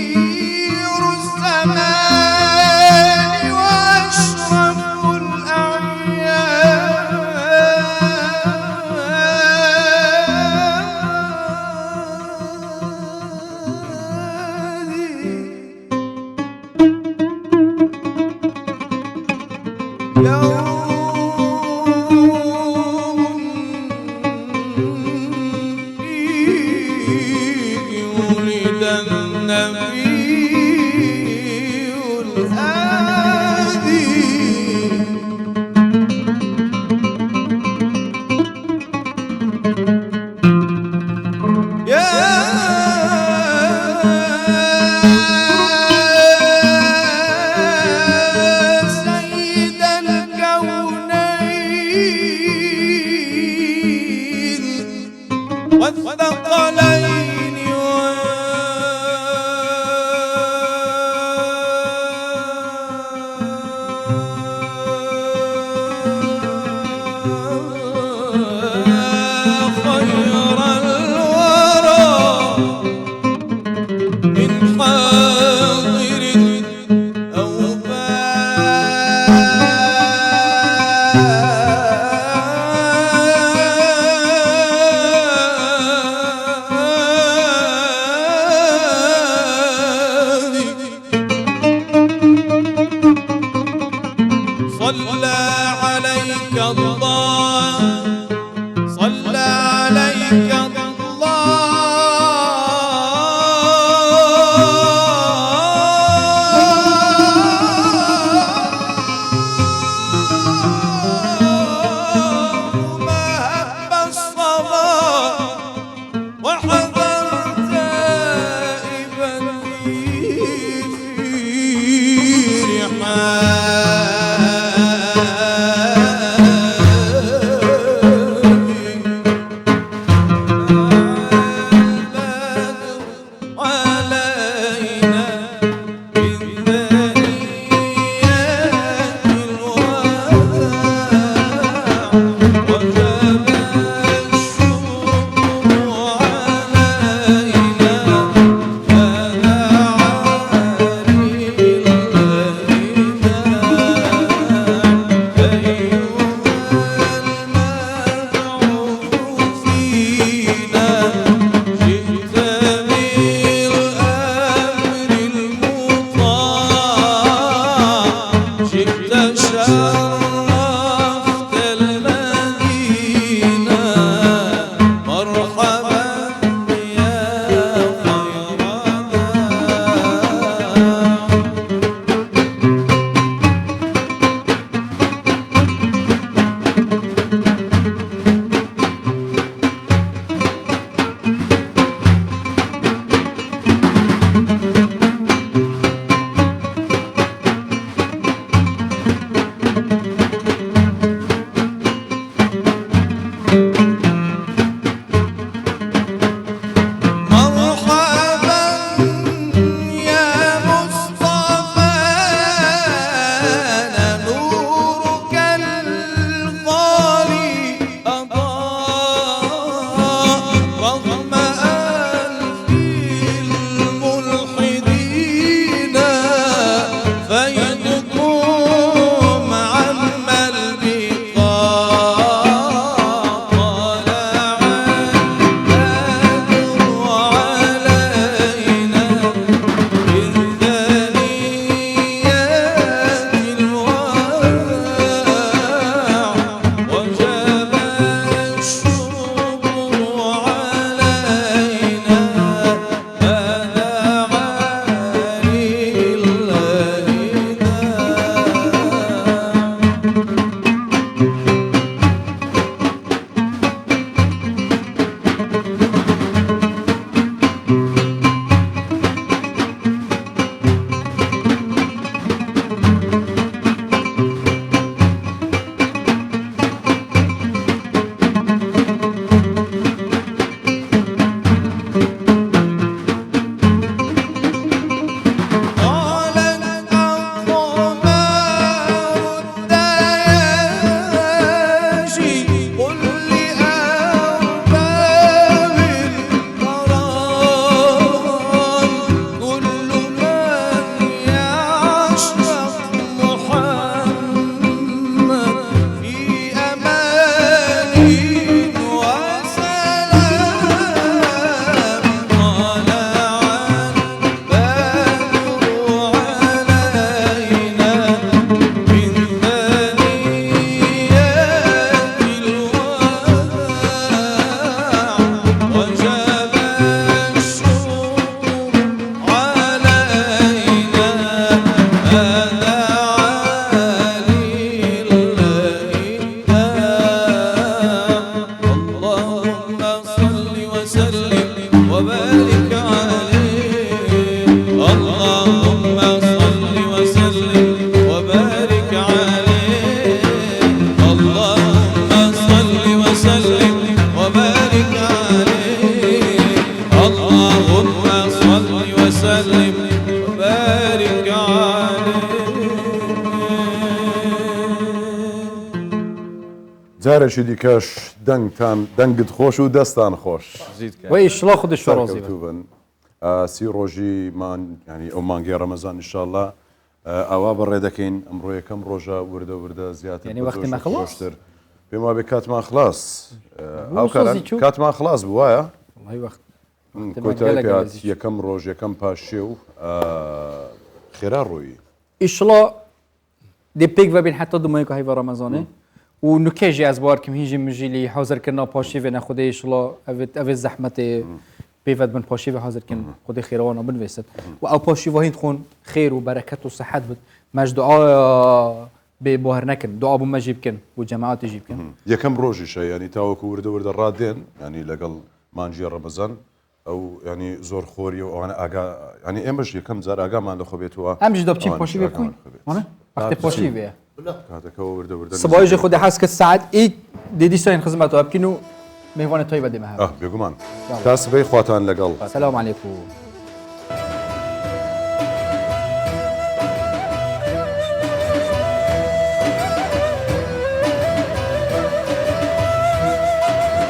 خير الزمان وأشرف الأعياد ولد النبي الهادي يا سيد الكونين والثقلين خير الورى من حاضر أو باد وبارك عليه اللهم صل وسلم وبارك عليه اللهم صل وسلم وبارك عليه اللهم صل وسلم وبارك جارێکی دیکەش دەنگت خۆش و دەستان خۆش وئیشڵا خودش ڕۆزی بن سی ڕۆژیمان ینی ئەو مانگی ڕەمەزان ئینشاءالله ئاوا بەڕێ دەکەین ئەمڕۆ یەکەم ڕۆژە وردە وردە زیاتر یعنی وەختیمان خلاص؟ پێم وابێ کاتمان خلاص کاتمان خلاص بوو وایە کۆتایی پێات یەکەم ڕۆژ یەکەم پاشێ و خێرا ڕۆیی ئیشڵا دێ پێک ببین حتا دومەیەک هەیڤە ڕەمەزانێ و نوکێژی ئەز بارکەم هیچی مژیلی حاضرکردنا پاشیوێ نەخودەی ئیشڵا ئەوێ زەحمەتێ پێوەت بن پاشیوێ حاضرکردن خودی خێرەوانە بنوێست و ئەو پاشیوە هین خۆن خێر و بەرەکەت و سەحەت بێت مەش دوعا بێ بۆ هەر نەکردن دوعا بوو مەژی بکەن و جەماعەتیژی بکەن یەکەم ڕۆژیشە ینی تاوەکو وردە وردە ڕادێن ینی لەگەڵ مانجی ڕەمەزان ئەو ینی زۆر خۆری و ئەوانە ئاگا ینی ئێمەش یەکەم جار ئاگامان لە خۆبێتەوە ئەمش دەبچین پاشیوێ بکەین وەختێ پاشیوێ کاتەکەەوە وردە وردە سبایژ خودی حس کرد ساعت ئی دیدی ساین خزمەتەوە بکەین و میوانە تۆی بەدێمە بێگومان تا سبەی خواتان لەگەڵ سلام علیکم